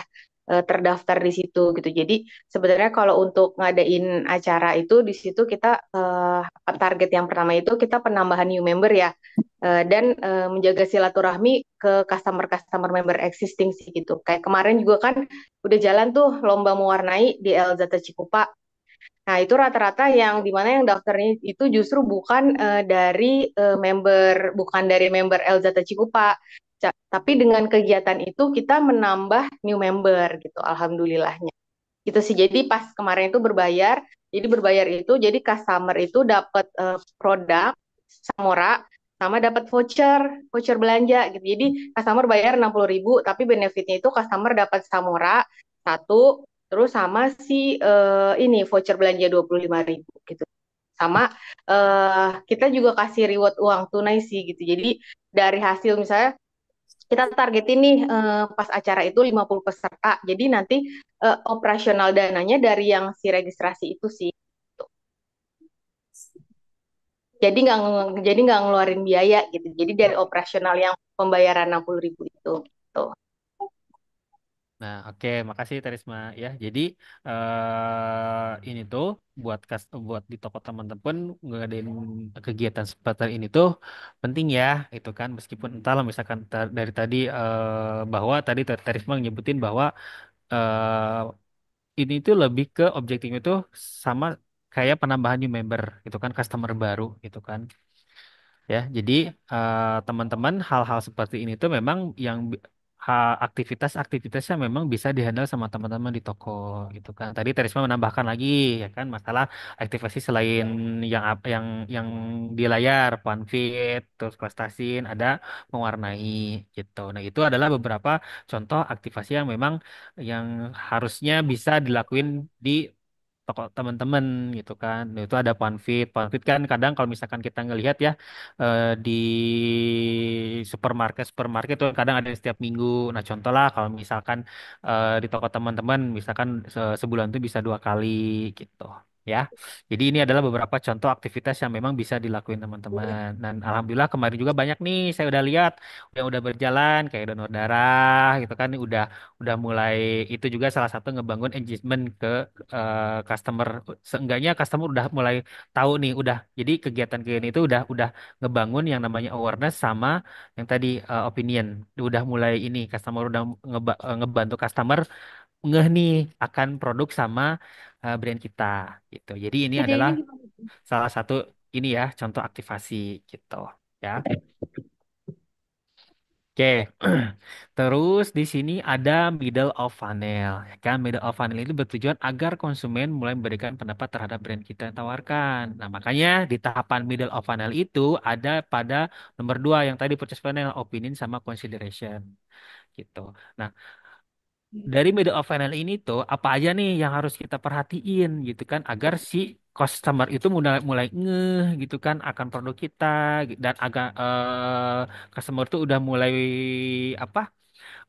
terdaftar di situ gitu. Jadi sebenarnya kalau untuk ngadain acara itu di situ kita target yang pertama itu kita penambahan new member ya. Dan menjaga silaturahmi ke customer-customer member existing sih gitu. Kayak kemarin juga kan udah jalan tuh lomba mewarnai di El Zata Cikupa. Nah, itu rata-rata yang dimana yang daftarnya itu justru bukan bukan dari member El Zata Cikupa. Tapi dengan kegiatan itu kita menambah new member gitu, alhamdulillahnya. Itu sih. Jadi pas kemarin itu berbayar, jadi berbayar itu jadi customer itu dapat produk Samora sama dapat voucher, voucher belanja gitu. Jadi customer bayar 60.000 tapi benefitnya itu customer dapat Samora satu, terus sama si ini voucher belanja 25.000 gitu. Sama kita juga kasih reward uang tunai sih gitu. Jadi dari hasil misalnya kita targetin nih pas acara itu 50 peserta. Jadi nanti operasional dananya dari yang si registrasi itu sih. Jadi nggak ngeluarin biaya gitu. Jadi dari operasional yang pembayaran 60.000 itu. Gitu. Nah, oke, makasih Terisma ya. Jadi ini tuh buat di toko teman-teman ngadain kegiatan seperti ini tuh penting ya, itu kan meskipun entahlah misalkan dari tadi bahwa tadi Terisma nyebutin bahwa eh, ini tuh lebih ke objektifnya tuh sama kayak penambahan new member gitu kan, customer baru gitu kan. Ya, jadi teman-teman hal-hal seperti ini tuh memang yang aktivitas-aktivitasnya memang bisa dihandle sama teman-teman di toko gitu kan. Tadi Terisma menambahkan lagi ya kan masalah aktivasi selain yang di layar, Funfit, terus Klastasin, ada mewarnai gitu. Nah, itu adalah beberapa contoh aktivasi yang memang yang harusnya bisa dilakuin di toko teman-teman gitu kan. Nah, itu ada Panfit. Panfit kan kadang kalau misalkan kita ngelihat ya di supermarket tuh kadang ada setiap minggu. Nah, contoh lah kalau misalkan di toko teman-teman misalkan sebulan tuh bisa 2 kali gitu. Ya, jadi ini adalah beberapa contoh aktivitas yang memang bisa dilakuin teman-teman. Dan alhamdulillah kemarin juga banyak nih saya udah lihat yang udah berjalan kayak donor darah gitu kan, udah mulai itu juga salah satu ngebangun engagement ke customer. Seenggaknya customer udah mulai tahu nih, udah jadi kegiatan-kegiatan itu udah ngebangun yang namanya awareness sama yang tadi opinion. Udah mulai ini customer udah ngebantu customer ngeh nih akan produk sama brand kita gitu. Jadi ini adalah Idenya gimana tuh? salah satu ini ya contoh aktivasi gitu ya. Oke, terus di sini ada middle of funnel. Ya kan, middle of funnel itu bertujuan agar konsumen mulai memberikan pendapat terhadap brand kita yang tawarkan. Nah, makanya di tahapan middle of funnel itu ada pada nomor dua yang tadi purchase funnel, opinion sama consideration gitu. Nah, dari middle of funnel ini tuh apa aja nih yang harus kita perhatiin gitu kan agar si customer itu mulai mulai ngeh gitu kan akan produk kita dan agak customer tuh udah mulai apa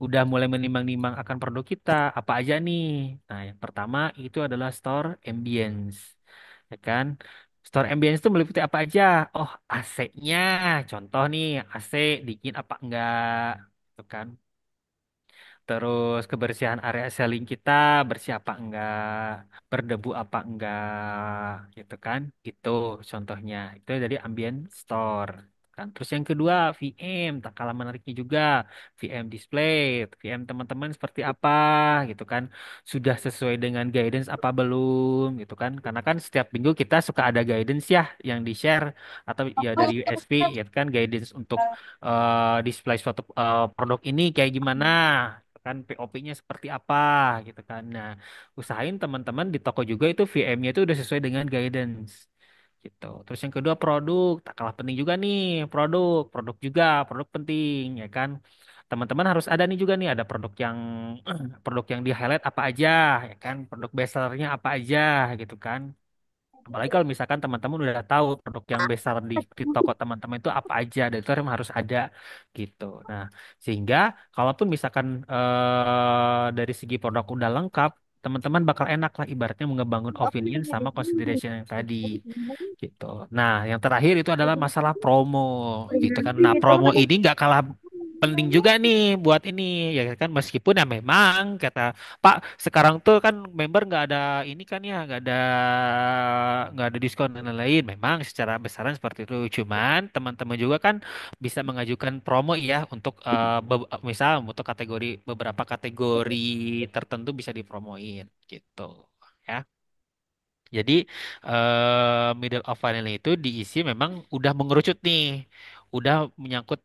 udah mulai menimbang-nimbang akan produk kita apa aja nih. Nah, yang pertama itu adalah store ambience. Ya kan? Store ambience itu meliputi apa aja? Oh, AC-nya. Contoh nih, AC dingin apa enggak? Gitu kan? Terus kebersihan area selling kita bersih apa enggak, berdebu apa enggak, gitu kan? Itu contohnya. Itu dari ambient store. Kan. Terus yang kedua VM, tak kalah menariknya juga VM display, VM teman-teman seperti apa, gitu kan? Sudah sesuai dengan guidance apa belum, gitu kan? Karena kan setiap minggu kita suka ada guidance ya yang di share atau ya dari USP, ya kan guidance untuk display suatu produk ini kayak gimana kan POP-nya seperti apa gitu kan. Nah, usahain teman-teman di toko juga itu VM-nya itu udah sesuai dengan guidance gitu. Terus yang kedua produk, tak kalah penting juga nih produk juga, produk penting ya kan. Teman-teman harus ada nih juga nih ada produk yang produk yang di highlight apa aja ya kan, produk bestsellernya apa aja gitu kan. Apalagi kalau misalkan teman-teman udah tahu produk yang besar di toko teman-teman itu apa aja, dan itu memang harus ada gitu. Nah, sehingga kalaupun misalkan dari segi produk udah lengkap, teman-teman bakal enak lah ibaratnya ngebangun opinion sama consideration yang tadi gitu. Nah, yang terakhir itu adalah masalah promo gitu kan. Nah, promo ini nggak kalah penting juga nih buat ini ya kan meskipun ya memang kata Pak sekarang tuh kan member nggak ada ini kan ya nggak ada diskon dan lain-lain memang secara besaran seperti itu cuman teman-teman juga kan bisa mengajukan promo ya untuk misal untuk kategori beberapa kategori tertentu bisa dipromoin gitu ya. Jadi middle of funnel itu diisi memang udah mengerucut nih, udah menyangkut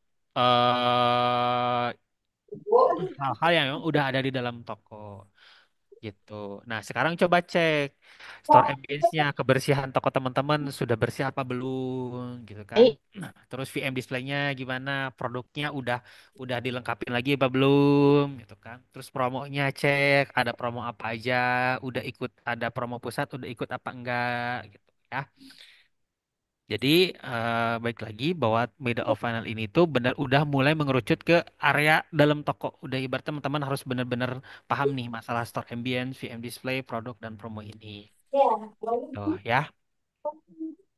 hal-hal yang memang udah ada di dalam toko gitu. Nah, sekarang coba cek store ambience-nya, kebersihan toko teman-teman sudah bersih apa belum gitu kan. Eh, Nah, terus VM display-nya gimana, produknya udah dilengkapin lagi apa belum gitu kan. Terus promonya cek, ada promo apa aja, udah ikut ada promo pusat, udah ikut apa enggak gitu ya. Jadi baik lagi bahwa middle of funnel ini tuh benar udah mulai mengerucut ke area dalam toko. Udah ibarat teman-teman harus benar-benar paham nih masalah store ambience, VM display, produk dan promo ini. Tuh ya.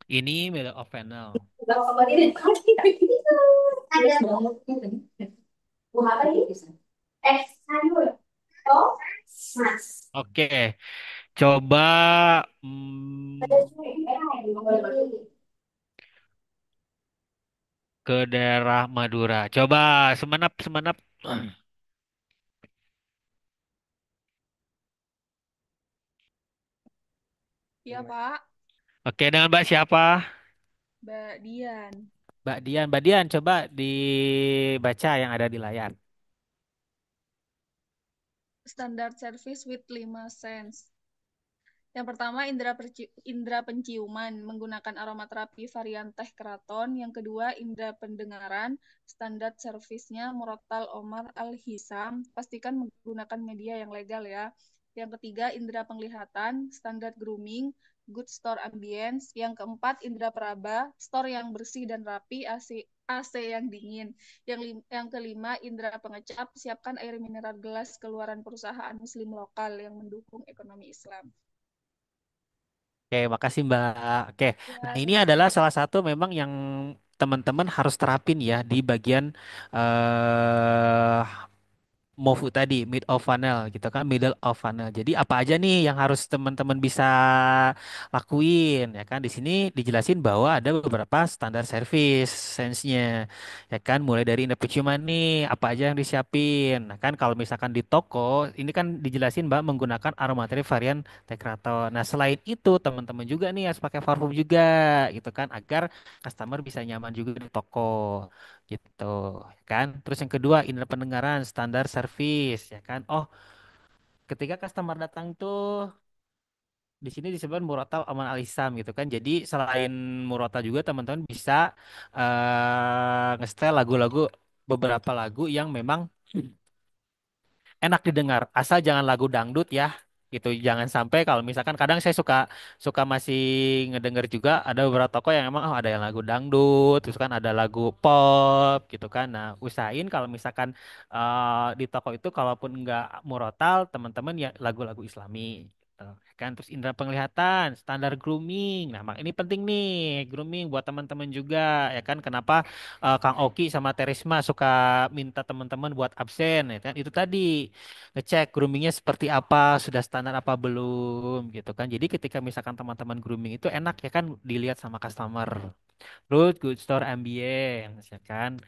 Ini middle of funnel. Oke, coba ke daerah Madura. Coba semenap semenap. Iya, Pak. Oke, dengan Mbak siapa? Mbak Dian. Mbak Dian, coba dibaca yang ada di layar. Standard service with 5 sense. Yang pertama, indera penciuman menggunakan aromaterapi varian teh keraton. Yang kedua, indera pendengaran. Standar servisnya Murattal Omar Al-Hisam. Pastikan menggunakan media yang legal ya. Yang ketiga, indera penglihatan. Standar grooming. Good store ambience. Yang keempat, indera peraba. Store yang bersih dan rapi. AC yang dingin. Yang kelima, indera pengecap. Siapkan air mineral gelas keluaran perusahaan muslim lokal yang mendukung ekonomi Islam. Oke, makasih Mbak. Oke, nah Ya, ini sama. adalah salah satu memang yang teman-teman harus terapin ya di bagian eh MOVU tadi, mid of funnel gitu kan, middle of funnel. Jadi apa aja nih yang harus teman-teman bisa lakuin ya kan? Di sini dijelasin bahwa ada beberapa standar service sense-nya ya kan, mulai dari indera penciuman nih, apa aja yang disiapin. Nah kan kalau misalkan di toko, ini kan dijelasin Mbak menggunakan aromaterapi varian Tekraton. Nah selain itu teman-teman juga nih harus pakai parfum juga gitu kan, agar customer bisa nyaman juga di toko gitu kan. Terus yang kedua indera pendengaran standar service ya kan. Oh, ketika customer datang tuh di sini disebut murotal aman alisam gitu kan. Jadi selain murotal juga teman-teman bisa ngestel lagu-lagu, beberapa lagu yang memang enak didengar, asal jangan lagu dangdut ya gitu. Jangan sampai, kalau misalkan kadang saya suka suka masih ngedenger juga ada beberapa toko yang emang ada yang lagu dangdut, terus kan ada lagu pop gitu kan. Nah usahain kalau misalkan di toko itu kalaupun nggak murotal, teman-teman ya lagu-lagu Islami gitu kan. Terus indera penglihatan standar grooming, nah ini penting nih, grooming buat teman-teman juga ya kan. Kenapa Kang Oki sama Terisma suka minta teman-teman buat absen ya kan, itu tadi ngecek groomingnya seperti apa, sudah standar apa belum gitu kan. Jadi ketika misalkan teman-teman grooming itu enak ya kan dilihat sama customer. Terus good store ambience ya kan,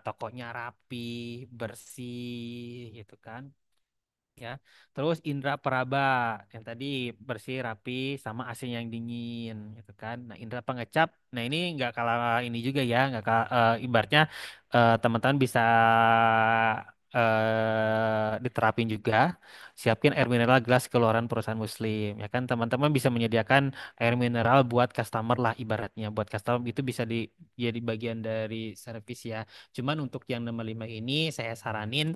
tokonya rapi, bersih gitu kan ya. Terus indera peraba yang tadi bersih, rapi, sama AC yang dingin gitu kan. Nah indera pengecap, nah ini nggak kalah ini juga ya, nggak kalah ibaratnya teman-teman bisa diterapin juga. Siapin air mineral gelas keluaran perusahaan muslim ya kan. Teman-teman bisa menyediakan air mineral buat customer lah, ibaratnya buat customer itu bisa jadi bagian dari servis ya. Cuman untuk yang nomor 5 ini saya saranin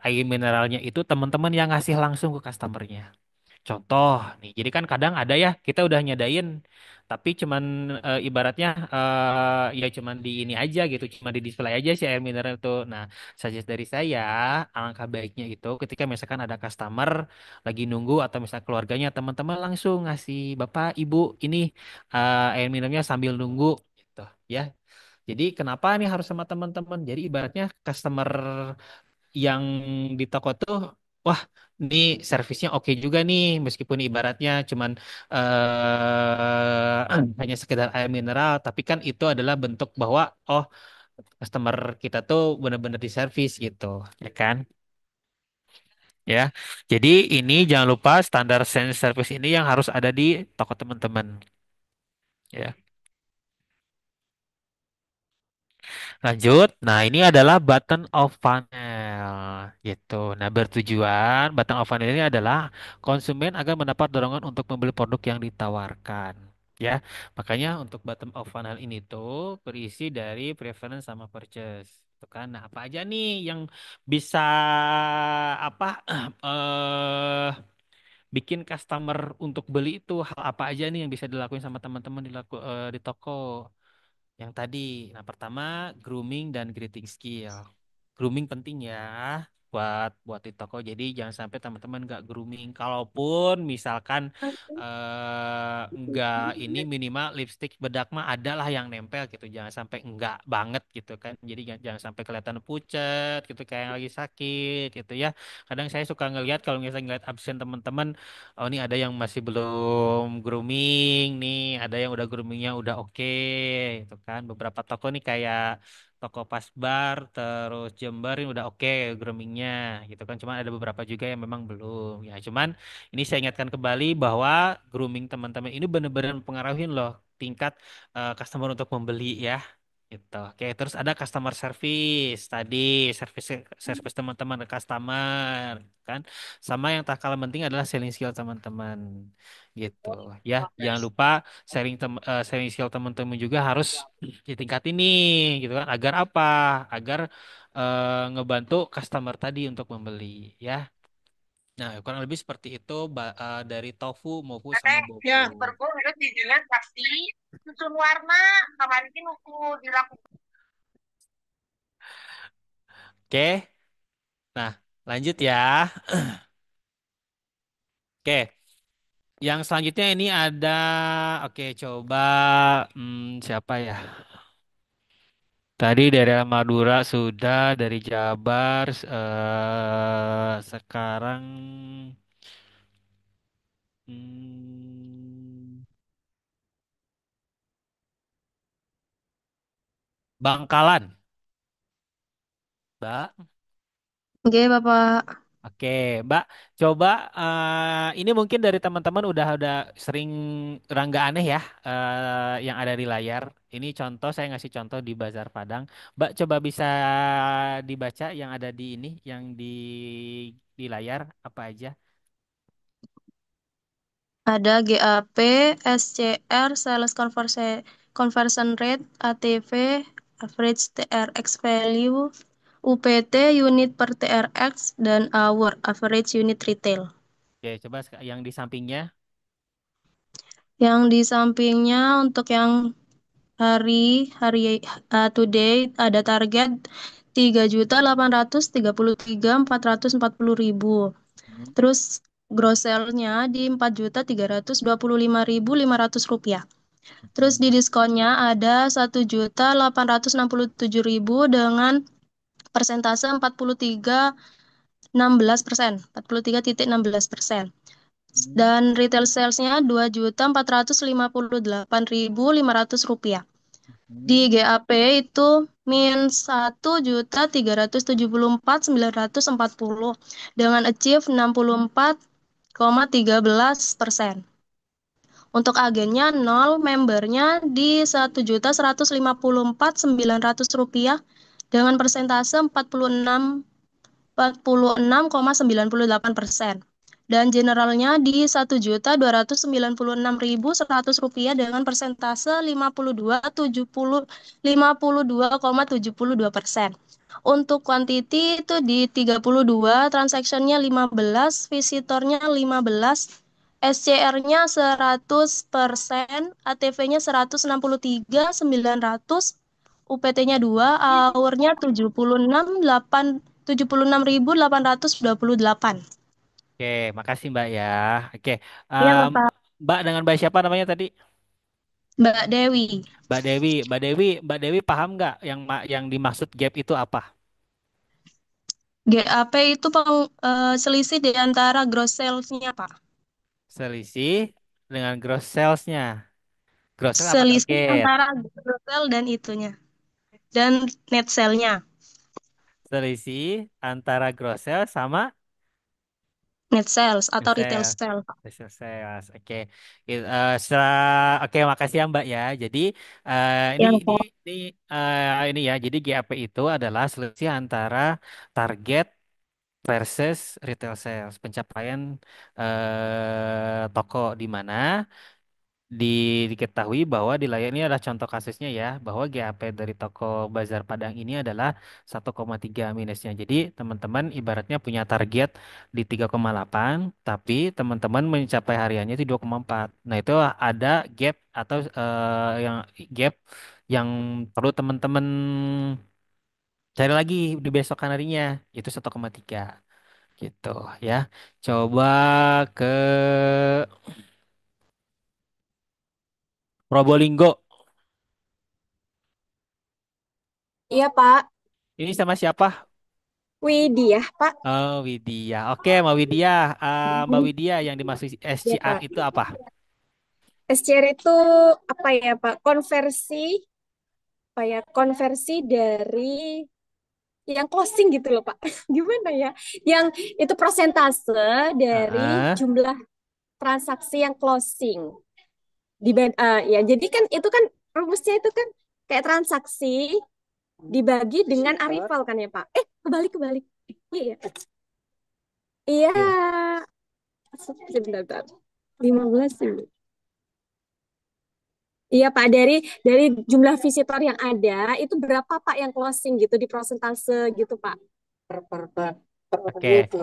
air mineralnya itu teman-teman yang ngasih langsung ke customernya. Contoh nih, jadi kan kadang ada ya kita udah nyadain, tapi cuman ibaratnya ya cuman di ini aja gitu, cuma di display aja si air mineral itu. Nah, suggest dari saya, alangkah baiknya itu ketika misalkan ada customer lagi nunggu atau misalnya keluarganya, teman-teman langsung ngasih Bapak Ibu ini air mineralnya sambil nunggu gitu ya. Jadi kenapa nih harus sama teman-teman? Jadi ibaratnya customer yang di toko tuh, wah, ini servisnya oke juga nih, meskipun ibaratnya cuman hanya sekedar air mineral, tapi kan itu adalah bentuk bahwa oh, customer kita tuh benar-benar di servis gitu, ya kan? Ya. Jadi ini jangan lupa standar sense service ini yang harus ada di toko teman-teman, ya. Lanjut. Nah, ini adalah button of funnel gitu. Nah, bertujuan button of funnel ini adalah konsumen agar mendapat dorongan untuk membeli produk yang ditawarkan. Ya, makanya untuk bottom of funnel ini tuh berisi dari preference sama purchase. Tuh kan. Nah, apa aja nih yang bisa apa bikin customer untuk beli itu, hal apa aja nih yang bisa dilakuin sama teman-teman di toko? Yang tadi, nah pertama grooming dan greeting skill. Grooming penting ya buat buat di toko. Jadi jangan sampai teman-teman nggak grooming. Kalaupun misalkan nggak ini, minimal lipstick bedak mah ada lah yang nempel gitu. Jangan sampai enggak banget gitu kan. Jadi jangan sampai kelihatan pucat gitu kayak yang lagi sakit gitu ya. Kadang saya suka ngelihat kalau misalnya ngeliat absen teman-teman, oh ini ada yang masih belum grooming nih, ada yang udah groomingnya udah oke, itu kan. Beberapa toko nih kayak toko Pasbar, terus Jember ini udah oke groomingnya, gitu kan. Cuman ada beberapa juga yang memang belum. Ya, cuman ini saya ingatkan kembali bahwa grooming teman-teman ini benar-benar mempengaruhi loh tingkat customer untuk membeli ya. Gitu. Oke, terus ada customer service tadi, service service teman-teman ke customer, kan? Sama yang tak kalah penting adalah selling skill teman-teman, gitu. Ya, jangan lupa selling skill teman-teman juga harus ditingkatin nih, gitu kan? Agar apa? Agar ngebantu customer tadi untuk membeli, ya. Nah, kurang lebih seperti itu dari tofu, mofu sama bofu. Ya. Berku harus dijelas pasti susun warna kemarin ini nuku dilakukan. Oke, nah lanjut ya. Oke. Yang selanjutnya ini ada, oke coba siapa ya? Tadi dari Madura sudah, dari Jabar, sekarang hmm, Bangkalan, Mbak. Oke, Bapak. Oke, Mbak, coba ini mungkin dari teman-teman udah sering rangga aneh ya yang ada di layar. Ini contoh saya ngasih contoh di Bazar Padang. Mbak coba bisa dibaca yang ada di ini, yang di layar apa aja? Ada GAP, SCR, Conversion Rate, ATV, Average TRX Value, UPT, Unit per TRX, dan Hour, Average Unit Retail. Oke, coba yang di sampingnya. Yang di sampingnya untuk yang hari hari today ada target 3.833.440.000. Hmm. Terus gross sale-nya di 4.325.500 rupiah. Terus di Hmm. diskonnya ada 1.867.000 dengan persentase 43,16%, 43,16%. Hmm. Dan retail sales-nya 2.458.500 rupiah. Di Hmm. GAP itu -1.374.940 dengan achieve 64,13%. Untuk agennya 0, membernya di 1.154.900 rupiah dengan persentase 46,98%. Dan generalnya di 1.296.100 rupiah dengan persentase 52,72%. Untuk quantity itu di 32, transactionnya 15, visitornya 15, SCR-nya 100%, ATV-nya 163.900, UPT-nya 2, hour-nya 76.828. Oke, makasih Mbak ya. Oke, Iya, em, Bapak. Mbak dengan Mbak siapa namanya tadi? Mbak Dewi. Mbak Dewi paham nggak yang dimaksud gap itu apa? GAP itu selisih di antara gross sales-nya, Pak. Selisih dengan gross sales-nya. Gross sale apa Selisih target? antara gross sale dan itunya. Dan net sale-nya. Selisih antara gross sales sama Net sales net atau retail sales. sale. Net sales. Oke. Oke, makasih ya Mbak ya. Jadi eh, ini Yang ini ini ini ya. Jadi GAP itu adalah selisih antara target versus retail sales, pencapaian toko di mana diketahui bahwa di layar ini adalah contoh kasusnya ya, bahwa GAP dari toko Bazar Padang ini adalah 1,3 minusnya. Jadi teman-teman ibaratnya punya target di 3,8, tapi teman-teman mencapai hariannya itu 2,4. Nah itu ada gap atau yang gap yang perlu teman-teman cari lagi di besokan harinya, itu 1,3 gitu ya. Coba ke Probolinggo. Iya, Pak. Ini sama siapa? Widya, Pak. Oh, Widya. Oke, Mbak Widya. Mbak Mhm. Widya yang dimaksud Iya, SCR Pak. itu apa? SCR itu apa ya, Pak? Konversi dari yang closing gitu loh, Pak. Gimana ya? Yang itu persentase dari Heeh. jumlah transaksi yang closing. Ya, jadi kan itu kan rumusnya itu kan kayak transaksi dibagi dengan arrival kan ya, Pak? Kebalik kebalik. Iya, iya. Iya, Iya. sebentar. 15 sih. Iya Pak, dari jumlah visitor yang ada, itu berapa Pak yang closing gitu di persentase gitu Pak? Per, per, per, per Oke. gitu,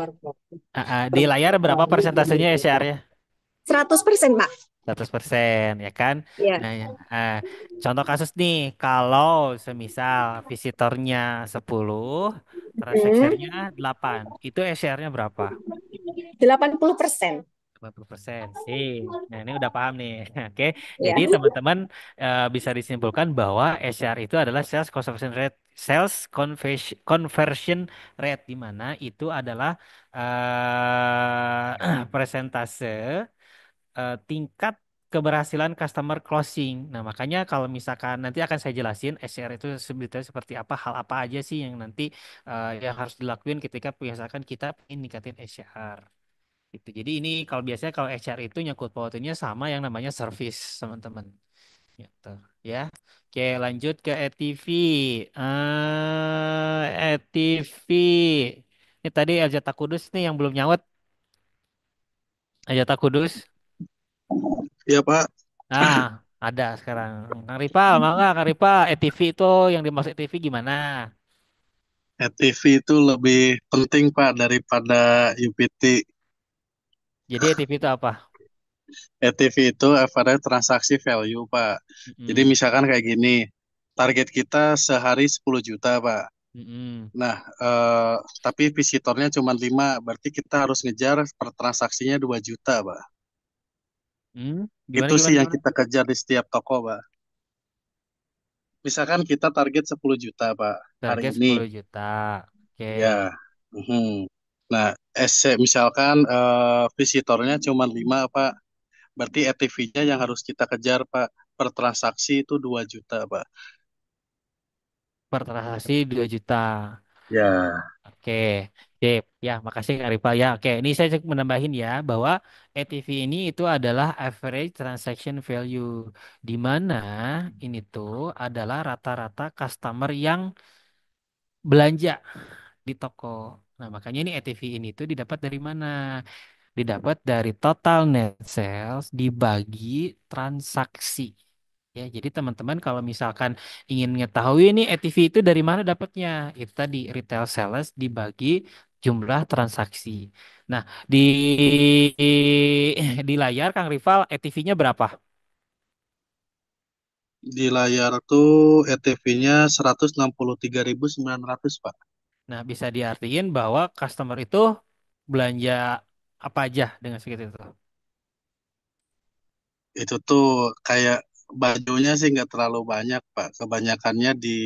Di per, layar berapa persentasenya gitu. SCR-nya? 100% Pak. 100% ya kan? Iya. Nah, eh, contoh kasus nih, kalau semisal visitornya 10, Hmm, transaksinya 8, itu SCR-nya berapa? 80%. 50%. Sih. Nah, ini udah paham nih. Oke. Ya. Jadi teman-teman bisa disimpulkan bahwa SCR itu adalah sales conversion rate di mana itu adalah persentase tingkat keberhasilan customer closing. Nah, makanya kalau misalkan nanti akan saya jelasin SCR itu sebetulnya seperti apa, hal apa aja sih yang nanti yang harus dilakuin ketika misalkan kita ingin ningkatin SCR. Gitu. Jadi ini kalau biasanya kalau HR itu nyangkut pautinnya sama yang namanya service, teman-teman. Gitu. Ya. Oke, lanjut ke ETV. ETV. Ini tadi Aljata Kudus nih yang belum nyaut. Aljata Kudus. Iya Pak, Nah, ada sekarang. Kang Ripal, mau nggak Kang Ripal? ETV itu yang dimaksud ETV gimana? ETV itu lebih penting Pak daripada UPT. Jadi ETV itu apa? ETV itu average transaksi value Pak. Jadi Mm-mm. misalkan kayak gini, target kita sehari 10 juta Pak. Mm-mm. Nah, tapi visitornya cuma 5, berarti kita harus ngejar per transaksinya 2 juta Pak. Gimana, Itu sih gimana, yang gimana? kita kejar di setiap toko Pak. Misalkan kita target 10 juta Pak hari Target ini. 10 juta. Oke. Ya. Mhm. Nah, misalkan visitornya cuma 5 Pak. Berarti ETV-nya yang harus kita kejar, Pak. Per transaksi itu 2 juta, Pak. Per transaksi 2 juta. Ya. Oke, sip. Ya, makasih Kak Rifa ya. Oke, ini saya cek menambahin ya bahwa ATV ini itu adalah average transaction value di mana ini tuh adalah rata-rata customer yang belanja di toko. Nah, makanya ini ATV ini tuh didapat dari mana? Didapat dari total net sales dibagi transaksi. Ya, jadi teman-teman kalau misalkan ingin mengetahui ini ATV itu dari mana dapatnya, itu tadi retail sales dibagi jumlah transaksi. Nah, di layar Kang Rival ATV-nya berapa? Di layar tuh ETV-nya 163.900, Pak. Nah, bisa diartikan bahwa customer itu belanja apa aja dengan segitu itu. Itu tuh kayak bajunya sih nggak terlalu banyak, Pak. Kebanyakannya di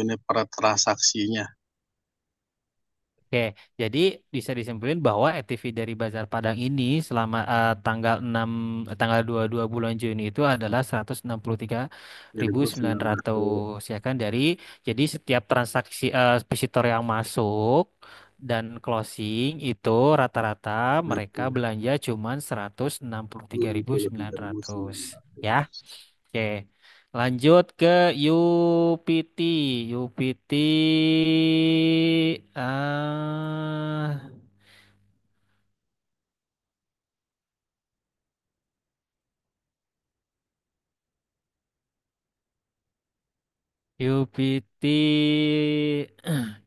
unit per transaksinya. Oke, jadi bisa disimpulkan bahwa ATV dari Bazar Padang ini selama tanggal 22 bulan Juni itu adalah 163.900 ya kan jadi setiap transaksi visitor yang masuk dan closing itu rata-rata mereka belanja cuma 163.900 ya. Oke. Lanjut ke UPT. UPT UPT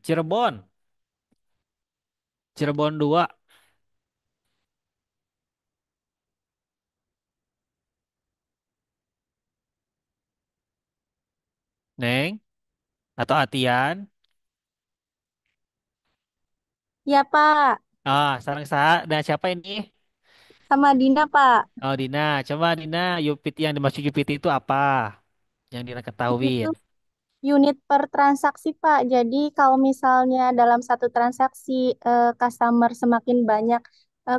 Cirebon. Cirebon 2, Neng atau Atian. Ya, Pak. Sarang sah. Dan siapa ini? Sama Dina, Pak. Oh, Dina. Coba Dina, UPT yang dimaksud UPT itu apa? Yang Dina ketahuin. Itu unit per transaksi, Pak. Jadi kalau misalnya dalam satu transaksi customer semakin banyak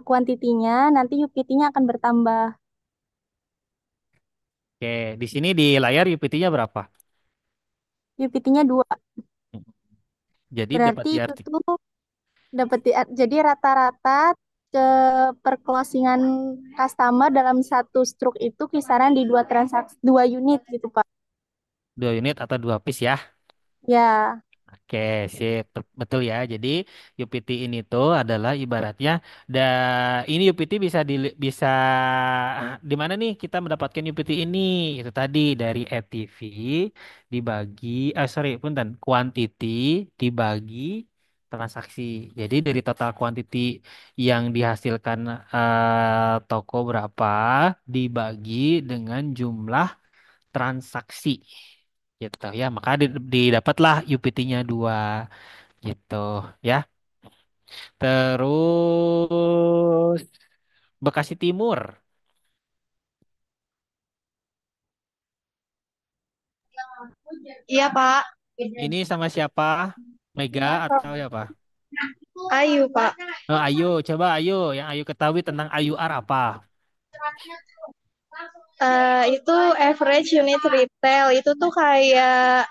kuantitinya, nanti UPT-nya akan bertambah. Oke, di sini di layar UPT-nya berapa? UPT-nya 2. Jadi dapat Berarti itu diarti. tuh jadi rata-rata ke per closingan customer dalam satu struk itu kisaran di 2 transaksi, 2 unit gitu, Pak. 2 unit atau 2 piece ya. Ya, Oke, sip. Betul ya. Jadi UPT ini tuh adalah ibaratnya ini UPT bisa di mana nih kita mendapatkan UPT ini? Itu tadi dari ATV dibagi sorry, punten, quantity dibagi transaksi. Jadi dari total quantity yang dihasilkan toko berapa dibagi dengan jumlah transaksi gitu ya, maka didapatlah UPT-nya 2 gitu ya. Terus Bekasi Timur. Iya, Pak. Ini sama siapa? Mega atau siapa? Ayu, Pak. Ayo, coba ayo. Yang ayo ketahui tentang IUR apa? Itu average unit retail itu tuh kayak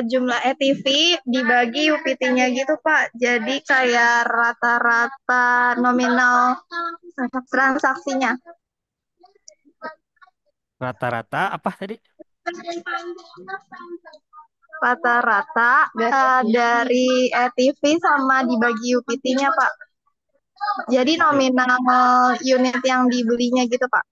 jumlah ETV dibagi UPT-nya gitu, Pak. Jadi kayak rata-rata nominal transaksinya. Rata-rata apa tadi? Rata-rata dari ETV sama dibagi UPT-nya, Pak. Jadi Oke. nominal unit yang dibelinya gitu, Pak.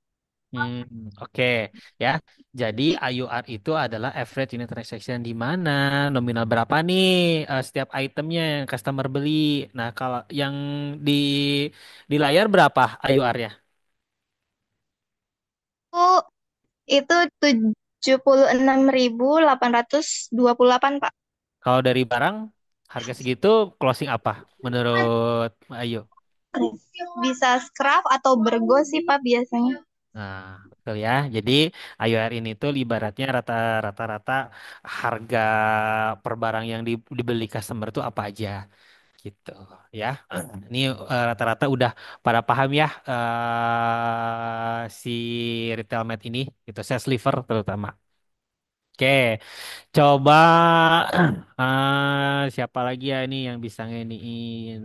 Hmm, oke ya. Jadi IUR itu adalah average unit transaction di mana nominal berapa nih setiap itemnya yang customer beli. Nah, kalau yang di di layar berapa IUR-nya? Itu 76.828, Pak. Kalau dari barang harga segitu closing apa menurut Ayu? Bisa scrap atau bergo sih, Pak, biasanya. Nah, betul ya. Jadi IUR ini tuh ibaratnya rata-rata harga per barang yang dibeli customer tuh apa aja gitu ya. Ini rata-rata udah pada paham ya si retail mart ini gitu, saya sliver terutama. Oke, coba siapa lagi ya ini yang bisa ngeniin?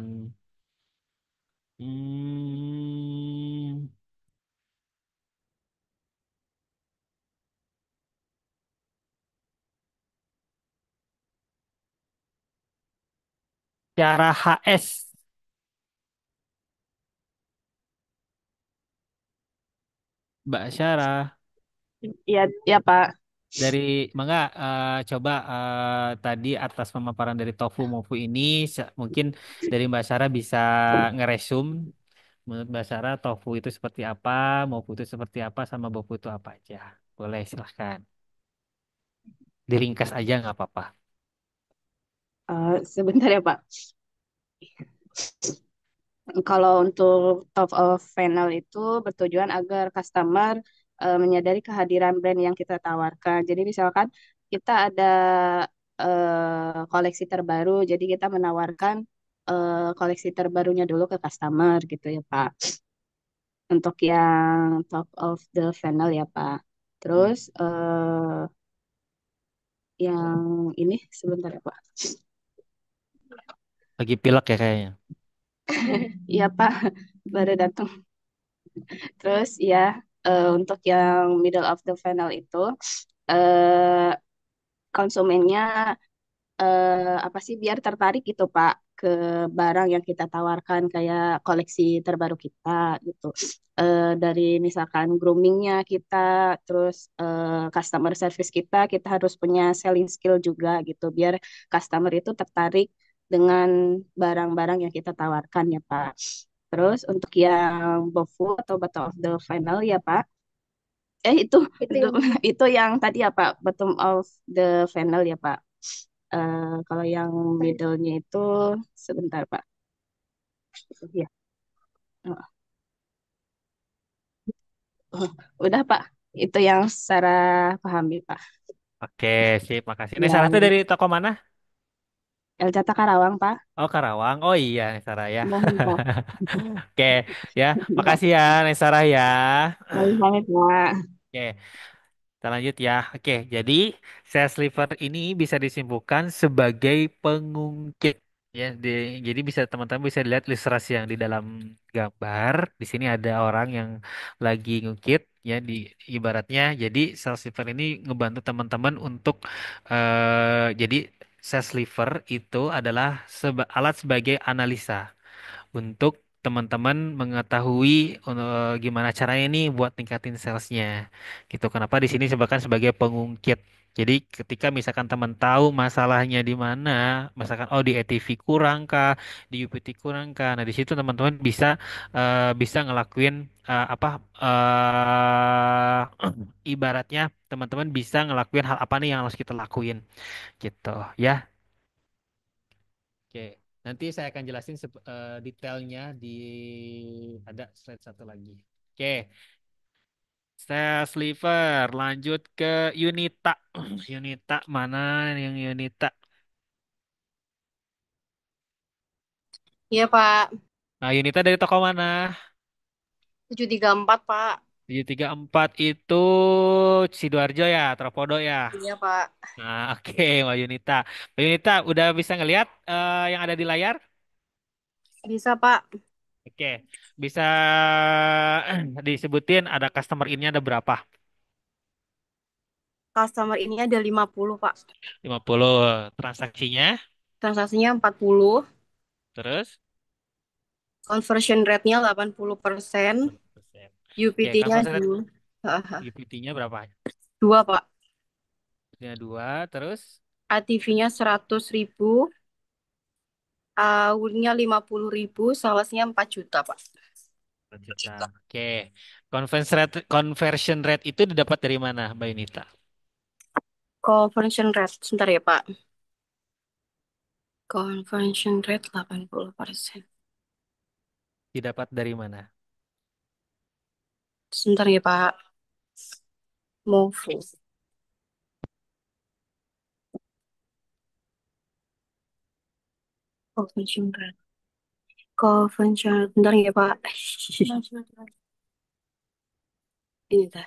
Hmm, cara HS Mbak Syara. Iya, iya Pak. Dari mangga coba tadi atas pemaparan dari Tofu Mofu ini mungkin dari Mbak Sarah bisa ngeresum menurut Mbak Sarah Tofu itu seperti apa, Mofu itu seperti apa, sama Bofu itu apa aja. Boleh silahkan. Diringkas aja nggak apa-apa. Sebentar ya Pak. Kalau untuk top of funnel itu bertujuan agar customer menyadari kehadiran brand yang kita tawarkan. Jadi misalkan kita ada koleksi terbaru, jadi kita menawarkan koleksi terbarunya dulu ke customer gitu ya Pak. Untuk yang top of the funnel ya Pak. Hmm. Terus yang ini sebentar ya Pak. Lagi pilek ya kayaknya. Iya Pak, baru datang. Terus ya untuk yang middle of the funnel itu eh, konsumennya apa sih biar tertarik gitu Pak ke barang yang kita tawarkan kayak koleksi terbaru kita gitu. Dari misalkan groomingnya kita, terus customer service kita harus punya selling skill juga gitu biar customer itu tertarik dengan barang-barang yang kita tawarkan ya Pak. Terus untuk yang BOFU atau bottom of the final ya Pak. Itu Itu itu, yang itu yang tadi ya Pak, bottom of the final ya Pak. Kalau yang middle-nya itu sebentar Pak. Ya. Udah Pak. Itu yang secara pahami Pak. Oke, sip, makasih. Ini Sarah tuh Yang dari toko mana? El Jata Karawang Pak. Oh, Karawang. Oh iya, Sarah ya. Mohon Pak. Oke, ya. Makasih ya, Sarah ya. Baik Pak. Oke. Kita lanjut ya. Oke, jadi sales liver ini bisa disimpulkan sebagai pengungkit ya. Jadi bisa teman-teman bisa lihat ilustrasi yang di dalam gambar. Di sini ada orang yang lagi ngungkit ya di ibaratnya. Jadi sales liver ini ngebantu teman-teman untuk jadi sales liver itu adalah alat sebagai analisa untuk teman-teman mengetahui gimana caranya nih buat tingkatin salesnya gitu. Kenapa di sini disebutkan sebagai pengungkit. Jadi ketika misalkan teman tahu masalahnya di mana, misalkan oh di ATV kurang kah, di UPT kurang kah, nah di situ teman-teman bisa ngelakuin apa ibaratnya teman-teman bisa ngelakuin hal apa nih yang harus kita lakuin gitu ya. Oke. Nanti saya akan jelasin detailnya di ada slide satu lagi. Oke, sales liver. Lanjut ke Unita. Unita mana yang Unita? Iya, Pak. Nah, Unita dari toko mana? 734 Pak. 734 itu Sidoarjo ya, Tropodo ya. Iya, Pak. Nah, oke, Mbak Yunita. Mbak Yunita udah bisa ngelihat yang ada di layar? Bisa, Pak. Oke, bisa disebutin ada customer ini ada berapa? Customer ini ada 50, Pak. 50 transaksinya. Transaksinya 40. Terus Conversion rate-nya 80%. 10%. Oke, UPT-nya conversion rate 2. UPT-nya berapa? 2, Pak. Dia 2, terus ATV-nya 100.000. Win-nya 50.000. Salesnya 4 juta, Pak. 4 juta. Oke. Conversion rate itu didapat dari mana, Mbak Yunita? Conversion rate. Sebentar ya, Pak. Conversion rate 80%. Didapat dari mana? Sebentar ya, Pak. Move. Conversion rate. Conversion rate. Bentar ya, Pak. Ini dah.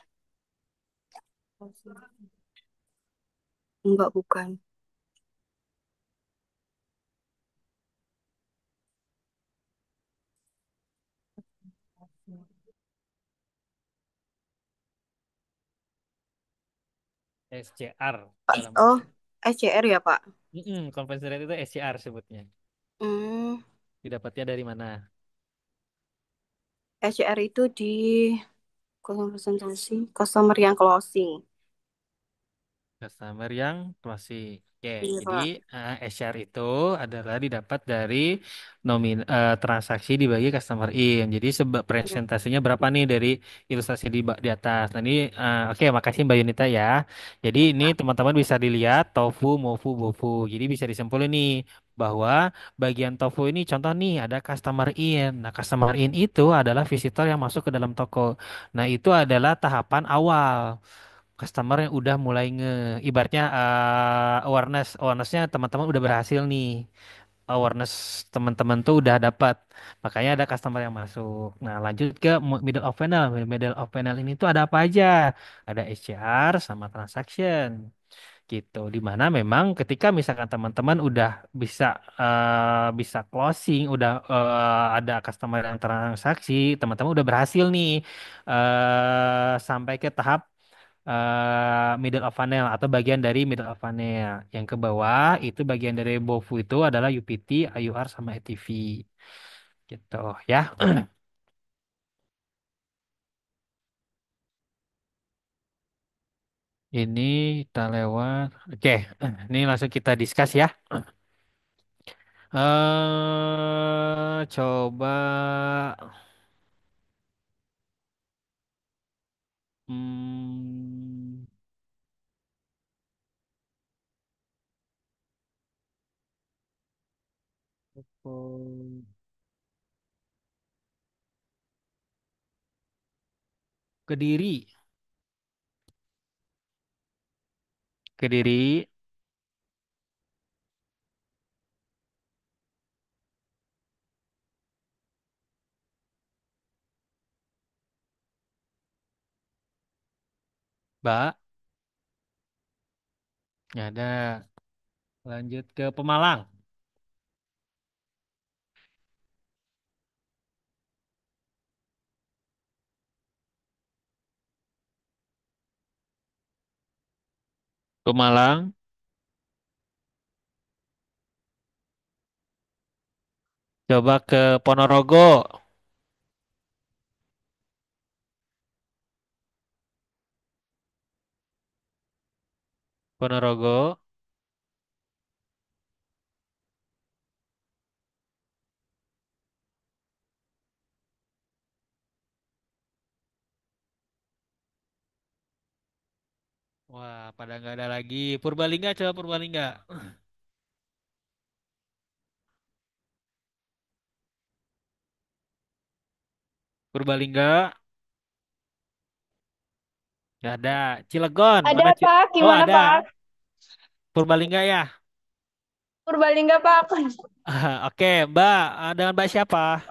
Enggak, bukan. SCR dalam Oh, SCR ya, Pak. conversion rate itu SCR sebutnya. Hmm, Didapatnya dari mana? SCR itu di presentasi customer yang closing. Customer yang closing. Oke, Iya, jadi Pak. SCR itu adalah didapat dari transaksi dibagi customer in. Jadi Iya. presentasinya berapa nih dari ilustrasi di atas. Nah ini oke, makasih Mbak Yunita ya. Jadi Iya, ini Pak. teman-teman bisa dilihat tofu, mofu, bofu. Jadi bisa disimpulkan nih bahwa bagian tofu ini contoh nih ada customer in. Nah customer in itu adalah visitor yang masuk ke dalam toko. Nah itu adalah tahapan awal customer yang udah mulai ibaratnya awarenessnya teman-teman udah berhasil nih, awareness teman-teman tuh udah dapat, makanya ada customer yang masuk. Nah lanjut ke middle of funnel. Middle of funnel ini tuh ada apa aja? Ada SCR sama transaction gitu, dimana memang ketika misalkan teman-teman udah bisa bisa closing, udah ada customer yang transaksi, teman-teman udah berhasil nih sampai ke tahap middle of funnel atau bagian dari middle of funnel. Yang ke bawah itu bagian dari BOFU itu adalah UPT, IUR sama ETV. Gitu ya. Ini kita lewat. Oke, ini langsung kita discuss ya. Coba hmm, Kediri, Kediri, Mbak. Ya ada. Lanjut ke Pemalang. Pemalang. Coba ke Ponorogo. Ponorogo. Wah, pada nggak ada lagi. Purbalingga, coba Purbalingga. Purbalingga, nggak ada. Cilegon, Ada mana Pak, Oh gimana ada. Pak? Purbalingga ya. Purbalingga Pak. Oke, Mbak. Dengan Mbak siapa?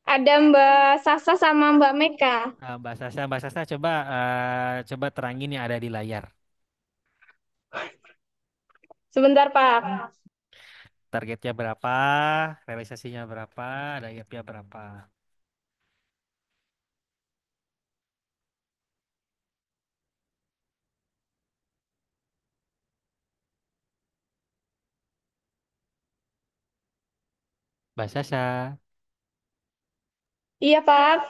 Ada Mbak Sasa sama Mbak Meka. Mbak Sasa coba coba terangin yang ada di layar. Sebentar Pak. Targetnya berapa? Realisasinya berapa? Dayapnya berapa? Mbak Sasa. Iya Pak.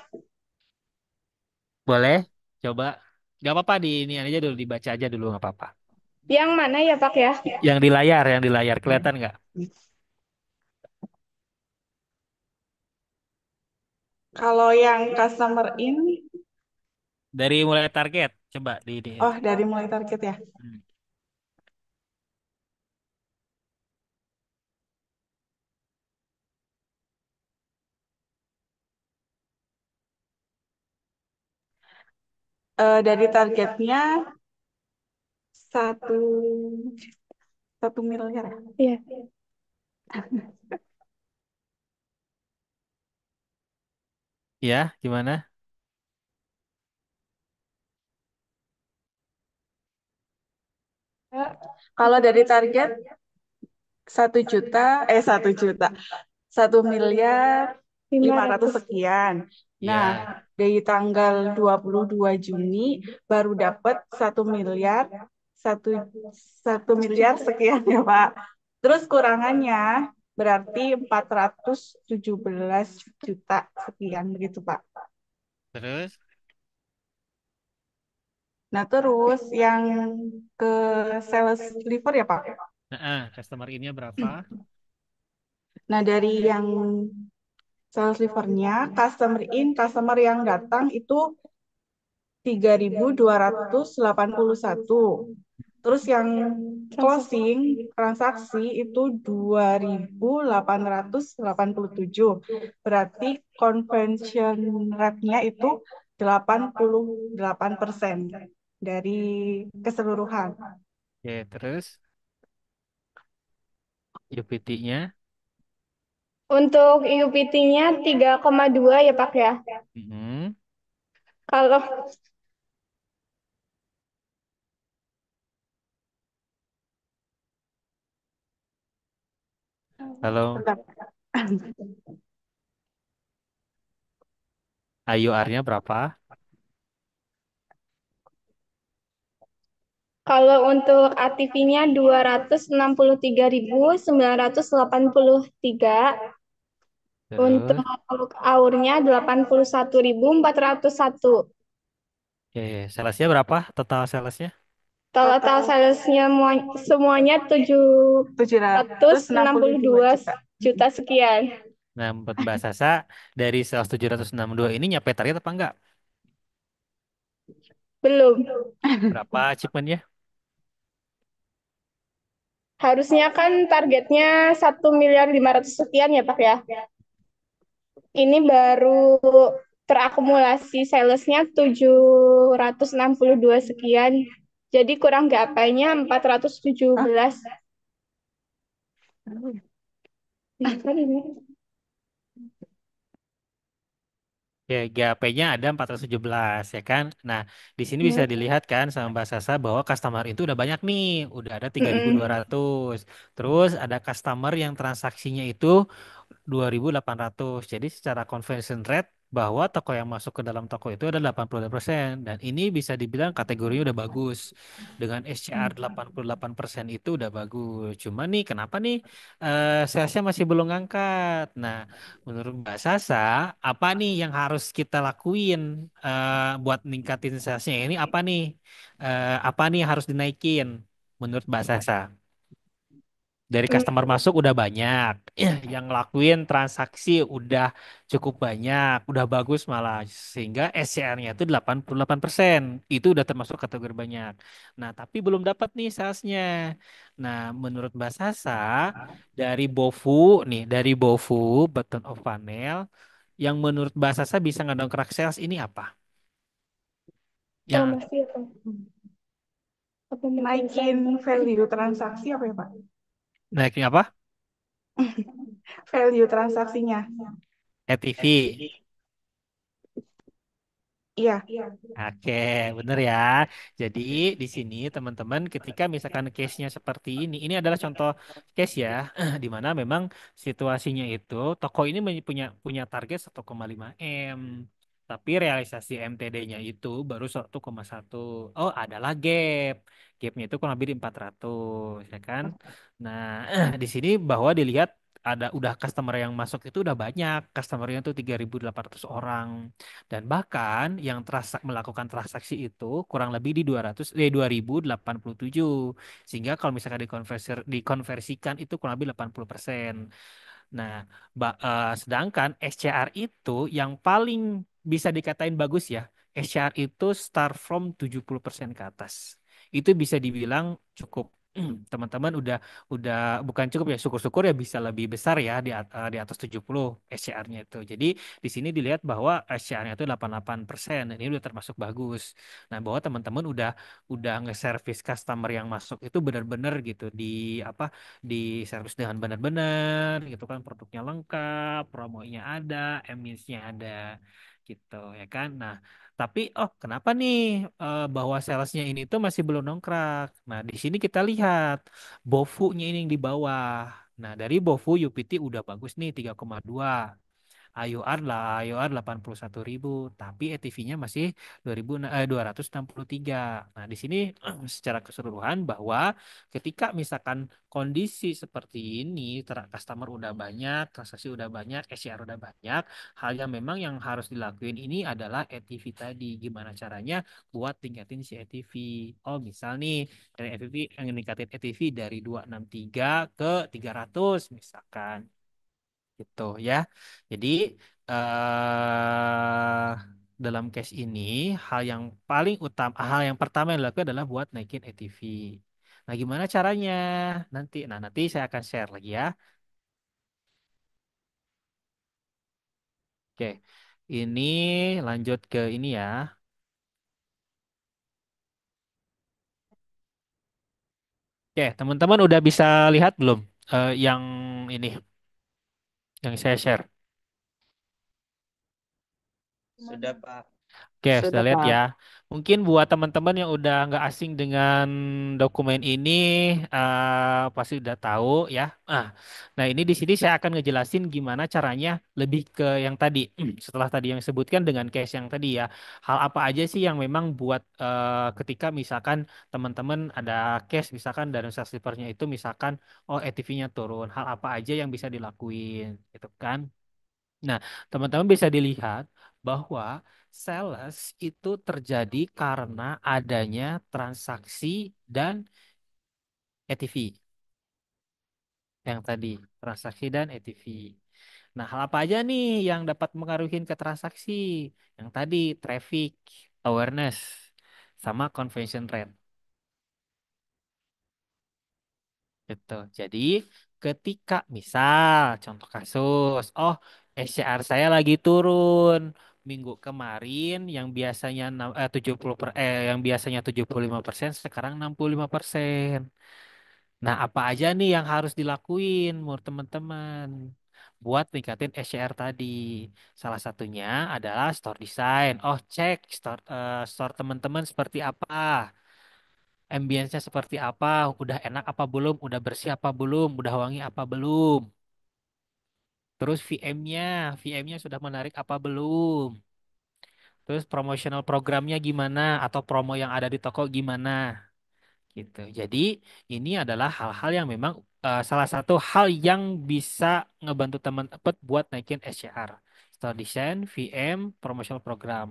Boleh? Coba. Gak apa-apa di ini aja dulu dibaca aja dulu nggak apa-apa. Yang mana ya Pak ya? Yang di layar kelihatan nggak? Kalau yang customer in, Dari mulai target, coba di. oh dari mulai target ya. Hmm. Dari targetnya satu 1 miliar ya. Iya. Ya, gimana? Kalau dari target 1 juta, 1 juta, 1.500.000 sekian. Nah, Ya, dari tanggal 22 Juni baru dapat 1 miliar, satu 1 miliar sekian ya Pak. Terus kurangannya berarti 417 juta sekian begitu Pak. terus? Nah, terus yang ke sales liver ya Pak. Customer ini berapa? Nah, dari yang sales livernya, customer yang datang itu 3.281. Terus yang closing transaksi itu 2.887. Berarti conversion rate-nya itu 88% dari keseluruhan. Oke, terus UPT-nya? Untuk UPT-nya 3,2 ya Pak ya. Hmm. Kalau Kalau Bentar. IUR-nya berapa? Kalau untuk ATV-nya 263.983. Terus, Untuk aurnya 81.401. oke, salesnya berapa? Total salesnya? Total salesnya semuanya 762 juta. juta sekian. Nah, buat Mbak Sasa, dari sales 762 ini nyampe target apa enggak? Belum. Berapa achievementnya? Harusnya kan targetnya 1.500.000 sekian ya Pak ya. Ini baru terakumulasi salesnya 762 sekian. Jadi kurang gapainya 417. Ya, GAP-nya ada 417 ya kan. Nah, di sini bisa dilihat kan sama Mbak Sasa bahwa customer itu udah banyak nih, udah ada 3.200. Terus ada customer yang transaksinya itu 2.800. Jadi secara conversion rate bahwa toko yang masuk ke dalam toko itu ada 88% dan ini bisa dibilang kategorinya udah bagus. Dengan SCR 88% itu udah bagus. Cuma nih kenapa nih salesnya masih belum ngangkat? Nah, menurut Mbak Sasa, apa nih yang harus kita lakuin buat ningkatin salesnya ini apa nih? Apa nih yang harus dinaikin menurut Mbak Sasa? Dari customer masuk udah banyak, yang ngelakuin transaksi udah cukup banyak, udah bagus malah sehingga SCR-nya itu 88%. Itu udah termasuk kategori banyak. Nah, tapi belum dapat nih salesnya. Nah, menurut Mbak Sasa dari BOFU nih, dari BOFU button of funnel yang menurut Mbak Sasa bisa ngedongkrak sales ini apa? Yang Promosi atau apa Naikin value transaksi apa ya, Pak? naiknya apa? Value transaksinya. ETV. Iya. Oke, bener ya. Jadi di sini teman-teman ketika misalkan case-nya seperti ini adalah contoh case ya, di mana memang situasinya itu toko ini punya punya target 1,5 M. Tapi realisasi MTD-nya itu baru 1,1. Oh, adalah gap. Gapnya itu kurang lebih di 400, ya kan? Nah, di sini bahwa dilihat ada udah customer yang masuk itu udah banyak. Customernya tuh 3.800 orang. Dan bahkan yang melakukan transaksi itu kurang lebih di 2087. Sehingga kalau misalkan dikonversikan itu kurang lebih 80%. Nah, sedangkan SCR itu yang paling bisa dikatain bagus ya. SCR itu start from 70% ke atas. Itu bisa dibilang cukup. Teman-teman udah bukan cukup ya, syukur-syukur ya bisa lebih besar ya di atas 70 SCR-nya itu. Jadi di sini dilihat bahwa SCR-nya itu 88%. Dan ini udah termasuk bagus. Nah, bahwa teman-teman udah nge-service customer yang masuk itu benar-benar gitu di apa di servis dengan benar-benar gitu kan, produknya lengkap, promonya ada, nya ada gitu ya kan. Nah, tapi kenapa nih bahwa salesnya ini tuh masih belum nongkrak? Nah, di sini kita lihat BOFU-nya ini yang di bawah. Nah, dari BOFU UPT udah bagus nih 3,2. IOR lah, IOR 81.000, tapi ETV-nya masih 263. Nah, di sini secara keseluruhan bahwa ketika misalkan kondisi seperti ini, customer udah banyak, transaksi udah banyak, SCR udah banyak, hal yang memang yang harus dilakuin ini adalah ETV tadi. Gimana caranya buat tingkatin si ETV? Oh, misal nih, dari ETV yang ningkatin ETV dari 263 ke 300 misalkan gitu ya. Jadi dalam case ini hal yang pertama yang dilakukan adalah buat naikin ATV. Nah, gimana caranya? Nanti saya akan share lagi ya. Oke. Ini lanjut ke ini ya. Oke, teman-teman udah bisa lihat belum yang ini yang saya share? Sudah, Pak. Oke, sudah Sudah, lihat Pak. ya. Mungkin buat teman-teman yang udah nggak asing dengan dokumen ini, pasti udah tahu ya. Nah ini di sini saya akan ngejelasin gimana caranya lebih ke yang tadi. Setelah tadi yang disebutkan dengan case yang tadi ya. Hal apa aja sih yang memang buat ketika misalkan teman-teman ada case misalkan dari salespeople-nya itu misalkan ATV-nya turun. Hal apa aja yang bisa dilakuin gitu kan. Nah, teman-teman bisa dilihat bahwa sales itu terjadi karena adanya transaksi dan ETV yang tadi, transaksi dan ETV. Nah, hal apa aja nih yang dapat mengaruhi ke transaksi? Yang tadi, traffic, awareness, sama conversion rate. Gitu. Jadi, ketika misal contoh kasus, SCR saya lagi turun minggu kemarin yang biasanya 75% sekarang 65%. Nah, apa aja nih yang harus dilakuin menurut teman-teman buat ningkatin SCR tadi? Salah satunya adalah store design. Cek store teman-teman seperti apa. Ambience-nya seperti apa, udah enak apa belum, udah bersih apa belum, udah wangi apa belum. Terus VM-nya sudah menarik apa belum. Terus promotional programnya gimana, atau promo yang ada di toko gimana, gitu. Jadi ini adalah hal-hal yang memang salah satu hal yang bisa ngebantu teman-teman buat naikin SCR. Store design, VM, promotional program.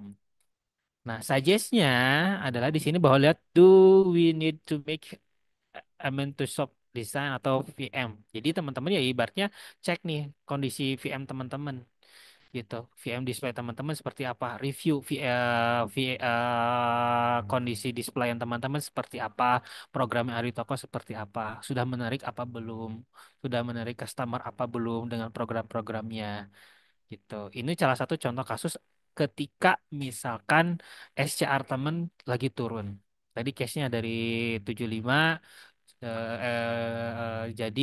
Nah, suggest-nya adalah di sini bahwa lihat do we need to make amen to shop design atau VM. Jadi teman-teman ya ibaratnya cek nih kondisi VM teman-teman gitu. VM display teman-teman seperti apa? Review kondisi display yang teman-teman seperti apa? Program yang ada di toko seperti apa? Sudah menarik apa belum? Sudah menarik customer apa belum dengan program-programnya? gitu. Ini salah satu contoh kasus ketika misalkan SCR temen lagi turun. Tadi case-nya dari 75 jadi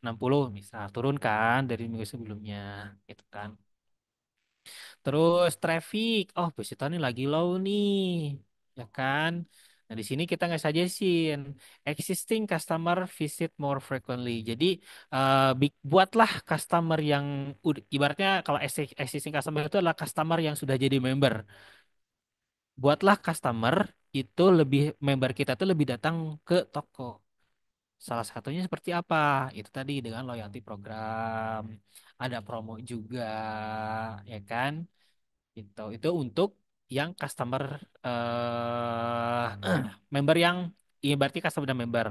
60 misal turun kan dari minggu sebelumnya gitu kan. Terus traffic, oh Busito ini lagi low nih, ya kan? Nah di sini kita nggak suggestin existing customer visit more frequently. Jadi buatlah customer yang ibaratnya kalau existing customer itu adalah customer yang sudah jadi member. Buatlah customer itu lebih member kita itu lebih datang ke toko. Salah satunya seperti apa? Itu tadi dengan loyalty program, ada promo juga, ya kan? Gitu. Itu untuk yang customer member yang ya berarti customer dan member.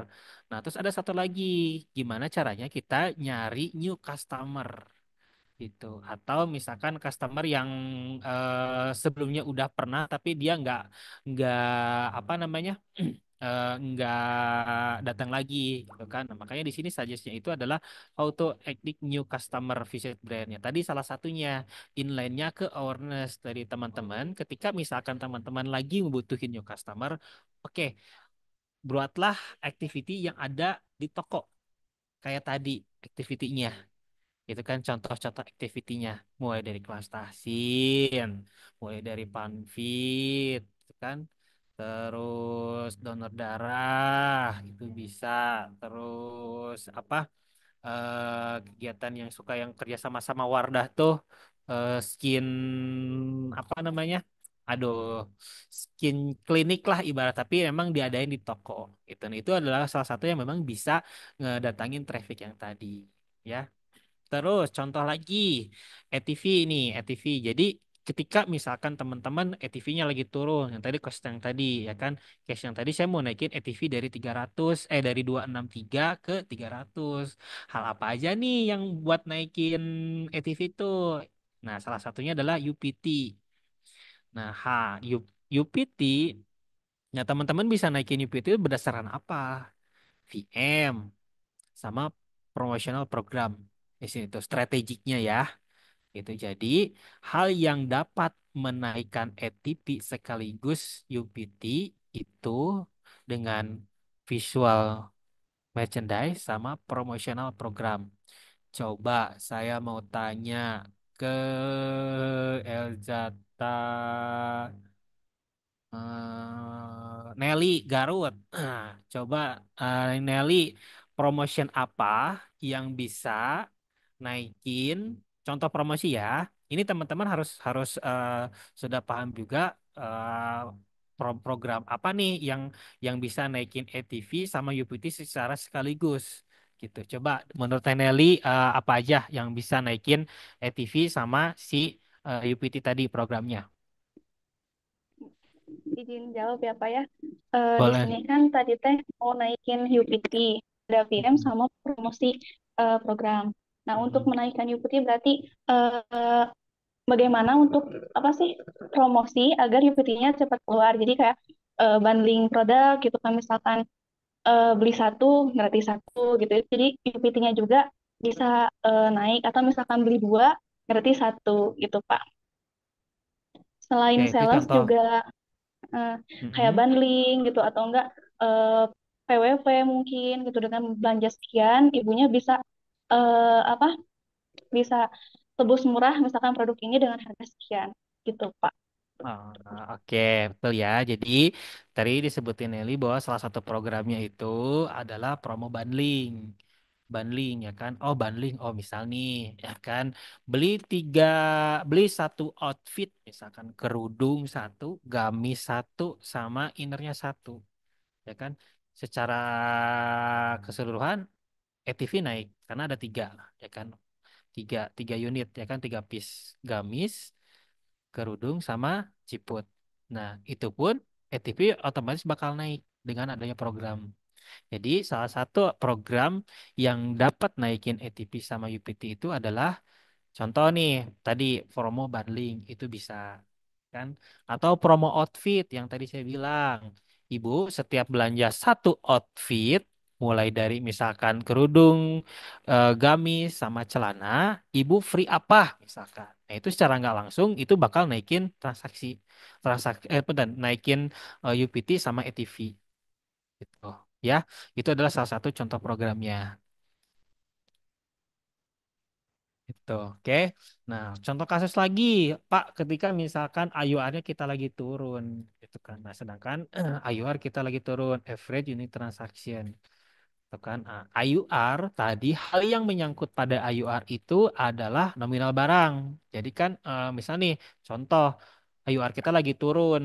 Nah, terus ada satu lagi, gimana caranya kita nyari new customer gitu. Atau misalkan customer yang sebelumnya udah pernah tapi dia nggak apa namanya nggak datang lagi gitu kan. Nah, makanya di sini suggest-nya itu adalah auto active new customer visit brandnya. Tadi salah satunya inline-nya ke awareness dari teman-teman. Ketika misalkan teman-teman lagi membutuhin new customer, oke, buatlah activity yang ada di toko kayak tadi activity-nya. Itu kan contoh-contoh activity-nya, mulai dari kelas tahsin, mulai dari panvit, gitu kan, terus donor darah itu bisa, terus apa kegiatan yang suka yang kerja sama-sama Wardah tuh skin apa namanya? Aduh, skin klinik lah ibarat tapi memang diadain di toko. Itu. Nah, itu adalah salah satu yang memang bisa ngedatangin traffic yang tadi. Ya. Terus contoh lagi ETV ini, ETV. Jadi ketika misalkan teman-teman ETV-nya lagi turun, yang tadi cost yang tadi ya kan, cash yang tadi saya mau naikin ETV dari 300 dari 263 ke 300. Hal apa aja nih yang buat naikin ETV itu? Nah, salah satunya adalah UPT. Nah, UPT, nah teman-teman bisa naikin UPT itu berdasarkan apa? VM sama promotional program. Di sini tuh strategiknya ya. Itu jadi hal yang dapat menaikkan ATP sekaligus UPT itu dengan visual merchandise sama promotional program. Coba saya mau tanya ke Elzata Nelly Garut. Coba Nelly promotion apa yang bisa naikin contoh promosi ya. Ini teman-teman harus harus sudah paham juga program apa nih yang bisa naikin ATV sama UPT secara sekaligus gitu. Coba menurut Nelly apa aja yang bisa naikin ATV sama si UPT tadi programnya? Izin jawab ya Pak ya. Di Boleh. sini kan tadi teh mau naikin UPT, ada VM Mm-mm. sama promosi program. Nah, untuk Mm-mm. menaikkan UPT berarti bagaimana untuk apa sih promosi agar UPT-nya cepat keluar. Jadi kayak bundling produk gitu kan misalkan beli satu gratis satu gitu. Jadi UPT-nya juga bisa naik atau misalkan beli dua gratis satu gitu Pak. Selain Oke, itu sales contoh. juga eh, kayak Mm-mm. bundling gitu atau enggak PWV mungkin gitu dengan belanja sekian ibunya bisa apa bisa tebus murah misalkan produk ini dengan harga sekian gitu Pak. Oke, betul ya. Jadi tadi disebutin Nelly bahwa salah satu programnya itu adalah promo bundling. Bundling ya kan. Oh bundling. Oh misal nih ya kan. Beli tiga, beli satu outfit. Misalkan kerudung satu, gamis satu, sama innernya satu. Ya kan. Secara keseluruhan ATV naik. Karena ada tiga. Ya kan. Tiga unit ya kan. Tiga piece gamis kerudung sama ciput. Nah, itu pun ATP otomatis bakal naik dengan adanya program. Jadi, salah satu program yang dapat naikin ATP sama UPT itu adalah contoh nih, tadi promo bundling itu bisa kan atau promo outfit yang tadi saya bilang. Ibu setiap belanja satu outfit mulai dari misalkan kerudung, gamis, sama celana, ibu free apa misalkan. Nah itu secara nggak langsung itu bakal naikin transaksi betul, naikin UPT sama ETV gitu. Ya, itu adalah salah satu contoh programnya. Gitu, oke. Nah, contoh kasus lagi, Pak, ketika misalkan AUR-nya kita lagi turun, gitu kan. Nah, sedangkan AUR kita lagi turun, average unit transaction, gitu kan. Nah, AUR tadi hal yang menyangkut pada AUR itu adalah nominal barang. Jadi kan, misal nih, contoh AUR kita lagi turun,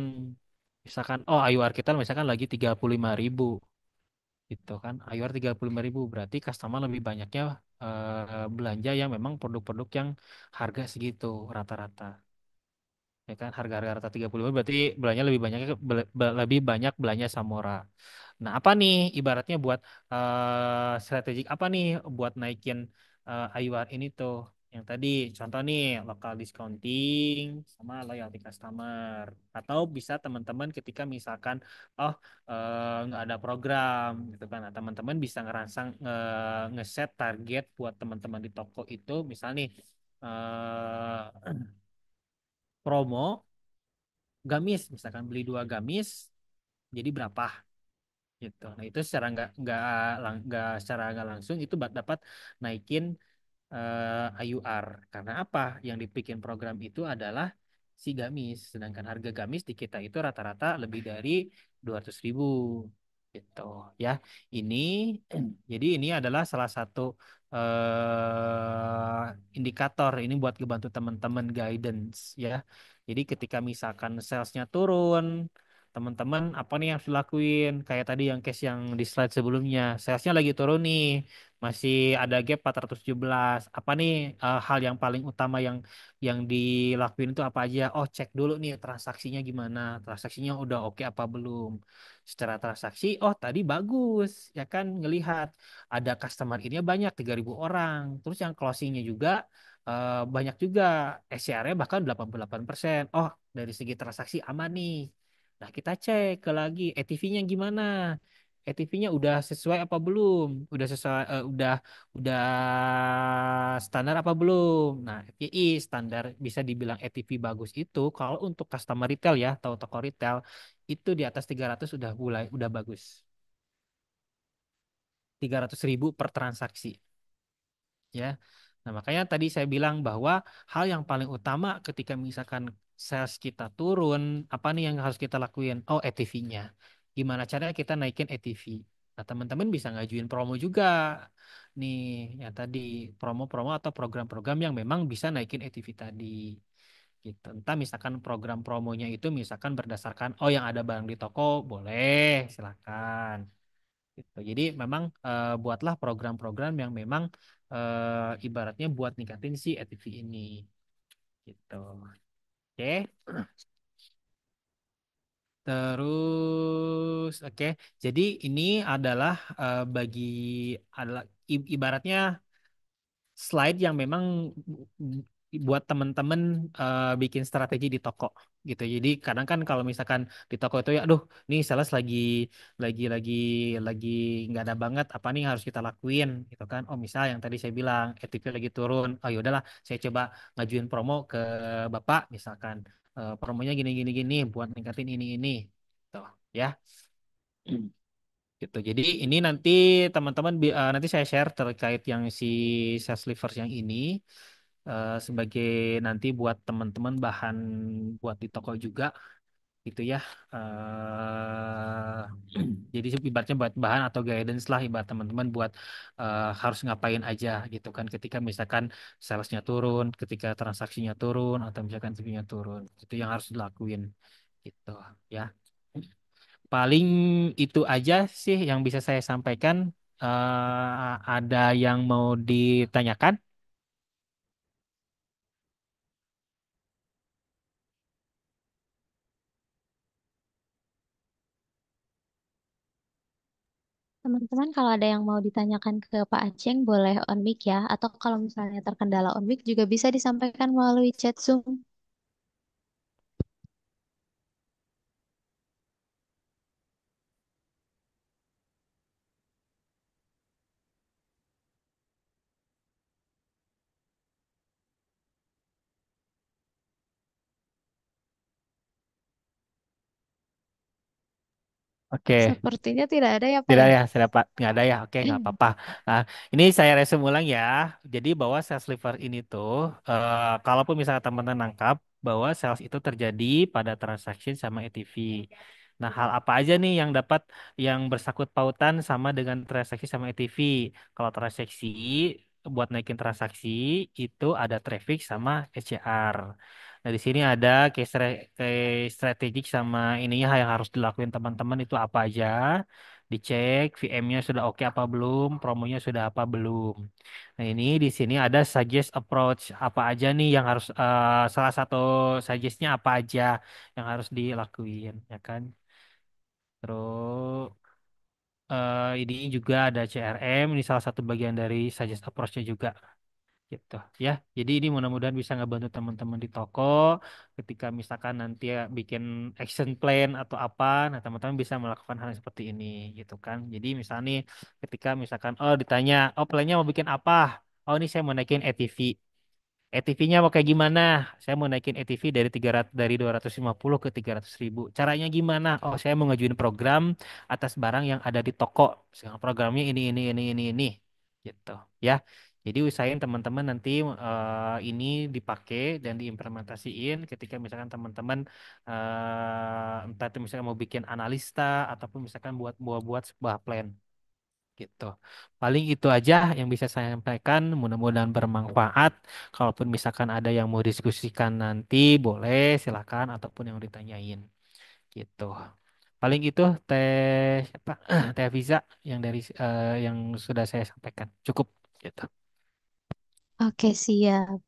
misalkan, oh AUR kita misalkan lagi 35.000 gitu kan. AUR 35.000 berarti customer lebih banyaknya belanja yang memang produk-produk yang harga segitu rata-rata. Ya kan harga-harga rata 35 berarti belanja lebih banyak lebih banyak belanja Samora. Nah, apa nih ibaratnya buat strategik apa nih buat naikin AUR ini tuh? Yang tadi contoh nih lokal discounting sama loyalty customer. Atau bisa teman-teman ketika misalkan oh nggak ada program gitu kan. Nah, teman-teman bisa ngerangsang ngeset target buat teman-teman di toko itu misal nih promo gamis misalkan beli dua gamis jadi berapa gitu. Nah itu secara nggak secara nggak langsung itu dapat naikin AUR. Karena apa? Yang dibikin program itu adalah si gamis. Sedangkan harga gamis di kita itu rata-rata lebih dari 200.000 gitu ya. Ini jadi ini adalah salah satu indikator ini buat ngebantu teman-teman guidance ya. Jadi ketika misalkan salesnya turun, teman-teman apa nih yang harus dilakuin? Kayak tadi yang case yang di slide sebelumnya, salesnya lagi turun nih, masih ada gap 417. Apa nih hal yang paling utama yang dilakuin itu apa aja? Oh, cek dulu nih transaksinya gimana. Transaksinya udah oke apa belum? Secara transaksi, oh tadi bagus, ya kan ngelihat ada customer ini banyak 3.000 orang. Terus yang closingnya juga banyak juga, SCR-nya bahkan 88%. Oh, dari segi transaksi aman nih. Nah, kita cek ke lagi ETV-nya gimana? ETV-nya udah sesuai apa belum? Udah sesuai udah standar apa belum? Nah, FYI standar bisa dibilang ETV bagus itu kalau untuk customer retail ya, atau toko retail itu di atas 300 udah bagus. 300.000 per transaksi ya. Nah, makanya tadi saya bilang bahwa hal yang paling utama ketika misalkan sales kita turun, apa nih yang harus kita lakuin? Oh, ETV-nya. Gimana caranya kita naikin ETV? Nah, teman-teman bisa ngajuin promo juga. Nih, ya tadi promo-promo atau program-program yang memang bisa naikin ETV tadi. Gitu. Entah misalkan program promonya itu misalkan berdasarkan oh yang ada barang di toko, boleh, silakan gitu. Jadi memang buatlah program-program yang memang ibaratnya buat ningkatin si ATV ini gitu. Oke. Terus oke. Jadi ini adalah bagi adalah ibaratnya slide yang memang buat teman-teman bikin strategi di toko gitu. Jadi kadang kan kalau misalkan di toko itu ya, aduh, nih sales lagi lagi lagi nggak ada banget. Apa nih yang harus kita lakuin gitu kan? Oh misal yang tadi saya bilang, ETP lagi turun. Oh yaudahlah, saya coba ngajuin promo ke bapak misalkan. Promonya gini gini gini buat ningkatin ini tuh ya. Gitu. Jadi ini nanti teman-teman nanti saya share terkait yang si sales levers yang ini sebagai nanti buat teman-teman bahan buat di toko juga gitu ya. Jadi ibaratnya buat bahan atau guidance lah ibarat teman-teman buat harus ngapain aja gitu kan ketika misalkan salesnya turun, ketika transaksinya turun atau misalkan TV-nya turun. Itu yang harus dilakuin gitu ya. Paling itu aja sih yang bisa saya sampaikan. Ada yang mau ditanyakan? Teman-teman, kalau ada yang mau ditanyakan ke Pak Aceng, boleh on mic ya. Atau kalau misalnya terkendala on mic, juga bisa disampaikan melalui chat Zoom. Oke. Sepertinya tidak ada ya Pak Tidak ya? ya, tidak Pak. Nggak ada ya. Oke, nggak apa-apa. Nah, ini saya resume ulang ya. Jadi bahwa sales liver ini tuh, kalaupun misalnya teman-teman nangkap bahwa sales itu terjadi pada transaksi sama ETV. Nah, hal apa aja nih yang dapat yang bersangkut pautan sama dengan transaksi sama ETV? Kalau transaksi buat naikin transaksi itu ada traffic sama SCR. Nah, di sini ada case strategik sama ininya yang harus dilakuin teman-teman itu apa aja. Dicek VM-nya sudah oke apa belum, promonya sudah apa belum. Nah, ini di sini ada suggest approach apa aja nih yang harus salah satu suggestnya apa aja yang harus dilakuin, ya kan? Terus ini juga ada CRM, ini salah satu bagian dari suggest approach-nya juga gitu ya. Jadi ini mudah-mudahan bisa ngebantu teman-teman di toko ketika misalkan nanti ya bikin action plan atau apa, nah teman-teman bisa melakukan hal yang seperti ini gitu kan. Jadi misalnya nih ketika misalkan oh ditanya, oh plannya mau bikin apa? Oh ini saya mau naikin ATV. ETV-nya mau kayak gimana? Saya mau naikin ETV dari 300 dari 250 ke 300.000. Caranya gimana? Oh, saya mau ngajuin program atas barang yang ada di toko. Misalnya programnya ini gitu ya. Jadi usahain teman-teman nanti ini dipakai dan diimplementasiin ketika misalkan teman-teman entah itu misalkan mau bikin analista ataupun misalkan buat sebuah plan gitu. Paling itu aja yang bisa saya sampaikan. Mudah-mudahan bermanfaat. Kalaupun misalkan ada yang mau diskusikan nanti, boleh silakan ataupun yang ditanyain gitu. Paling itu teh apa teh Visa yang dari yang sudah saya sampaikan. Cukup gitu. Oke, siap.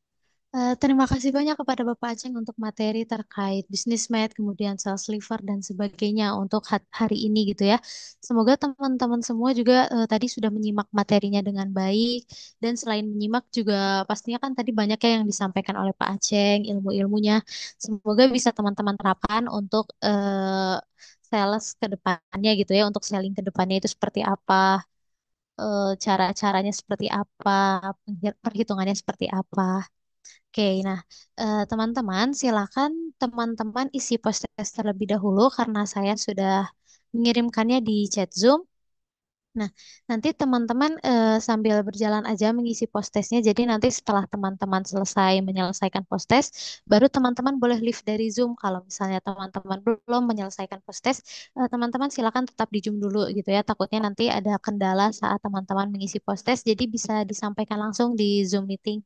Terima kasih banyak kepada Bapak Aceng untuk materi terkait bisnis med, kemudian sales liver dan sebagainya untuk hari ini gitu ya. Semoga teman-teman semua juga tadi sudah menyimak materinya dengan baik dan selain menyimak juga pastinya kan tadi banyak ya yang disampaikan oleh Pak Aceng ilmu-ilmunya. Semoga bisa teman-teman terapkan untuk sales ke depannya gitu ya, untuk selling ke depannya itu seperti apa, cara-caranya seperti apa, perhitungannya seperti apa. Oke, nah teman-teman silakan teman-teman isi post-test terlebih dahulu karena saya sudah mengirimkannya di chat Zoom. Nah, nanti teman-teman sambil berjalan aja mengisi post-testnya. Jadi nanti setelah teman-teman selesai menyelesaikan post-test, baru teman-teman boleh leave dari Zoom. Kalau misalnya teman-teman belum menyelesaikan post-test, teman-teman silakan tetap di Zoom dulu gitu ya. Takutnya nanti ada kendala saat teman-teman mengisi post-test, jadi bisa disampaikan langsung di Zoom meeting.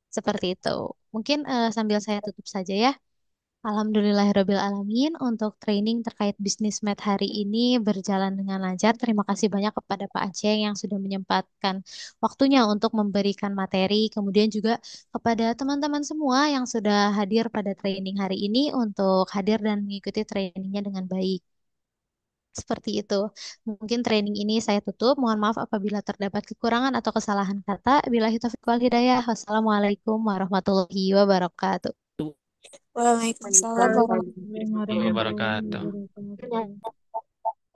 Seperti itu. Mungkin sambil saya tutup saja ya. Alhamdulillahirrabbilalamin untuk training terkait bisnis med hari ini berjalan dengan lancar. Terima kasih banyak kepada Pak Aceh yang sudah menyempatkan waktunya untuk memberikan materi. Kemudian juga kepada teman-teman semua yang sudah hadir pada training hari ini untuk hadir dan mengikuti trainingnya dengan baik. Seperti itu. Mungkin training ini saya tutup. Mohon maaf apabila terdapat kekurangan atau kesalahan kata. Billahi taufiq wal hidayah. Wassalamualaikum warahmatullahi wabarakatuh. Waalaikumsalam warahmatullahi Wabarakatuh. wabarakatuh.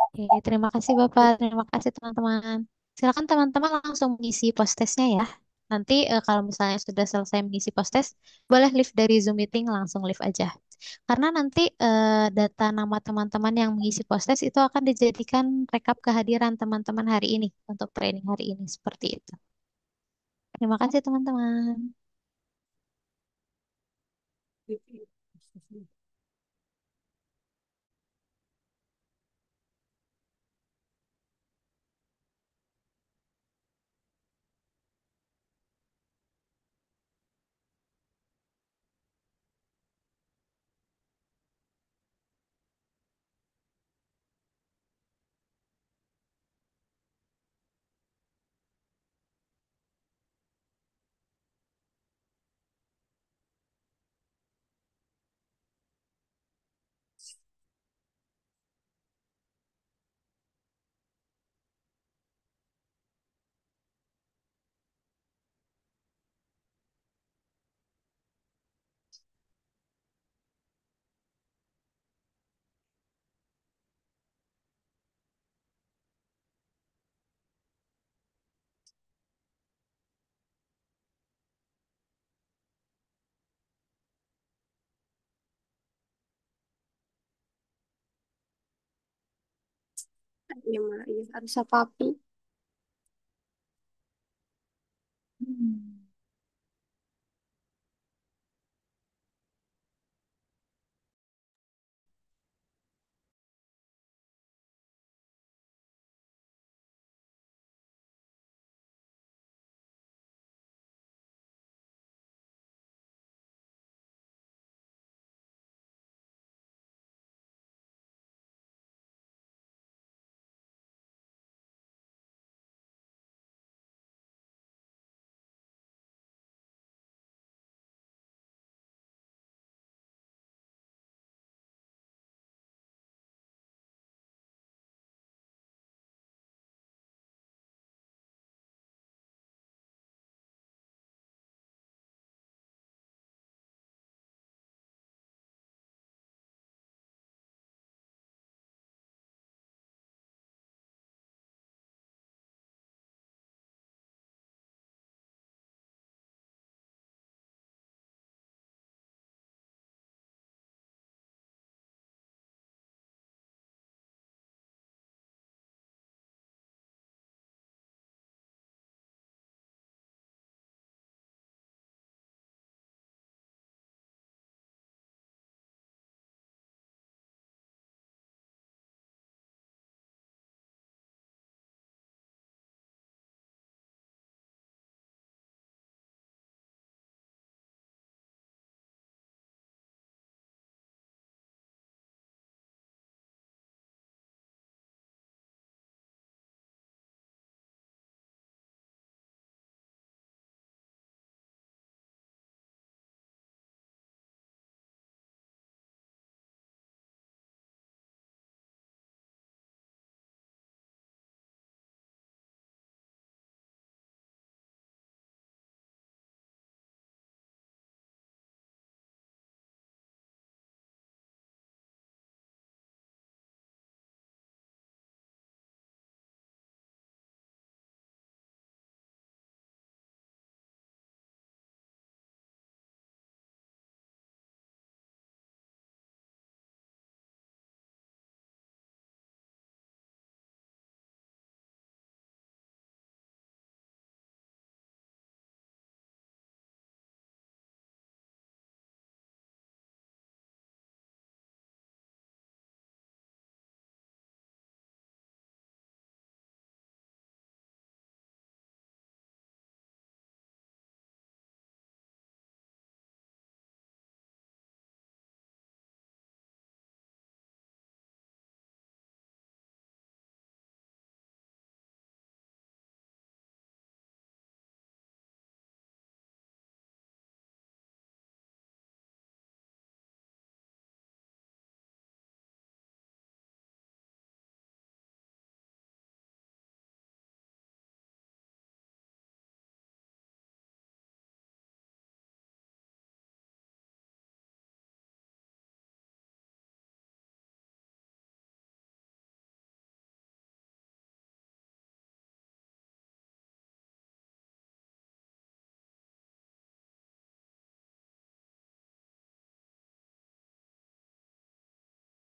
Oke, terima kasih Bapak. Terima kasih teman-teman. Silakan teman-teman langsung mengisi post-testnya ya. Nanti kalau misalnya sudah selesai mengisi post-test, boleh leave dari Zoom meeting, langsung leave aja. Karena nanti data nama teman-teman yang mengisi post-test itu akan dijadikan rekap kehadiran teman-teman hari ini untuk training hari ini. Seperti itu. Terima kasih teman-teman. Iya, Mak. Iya, harus apa-apa.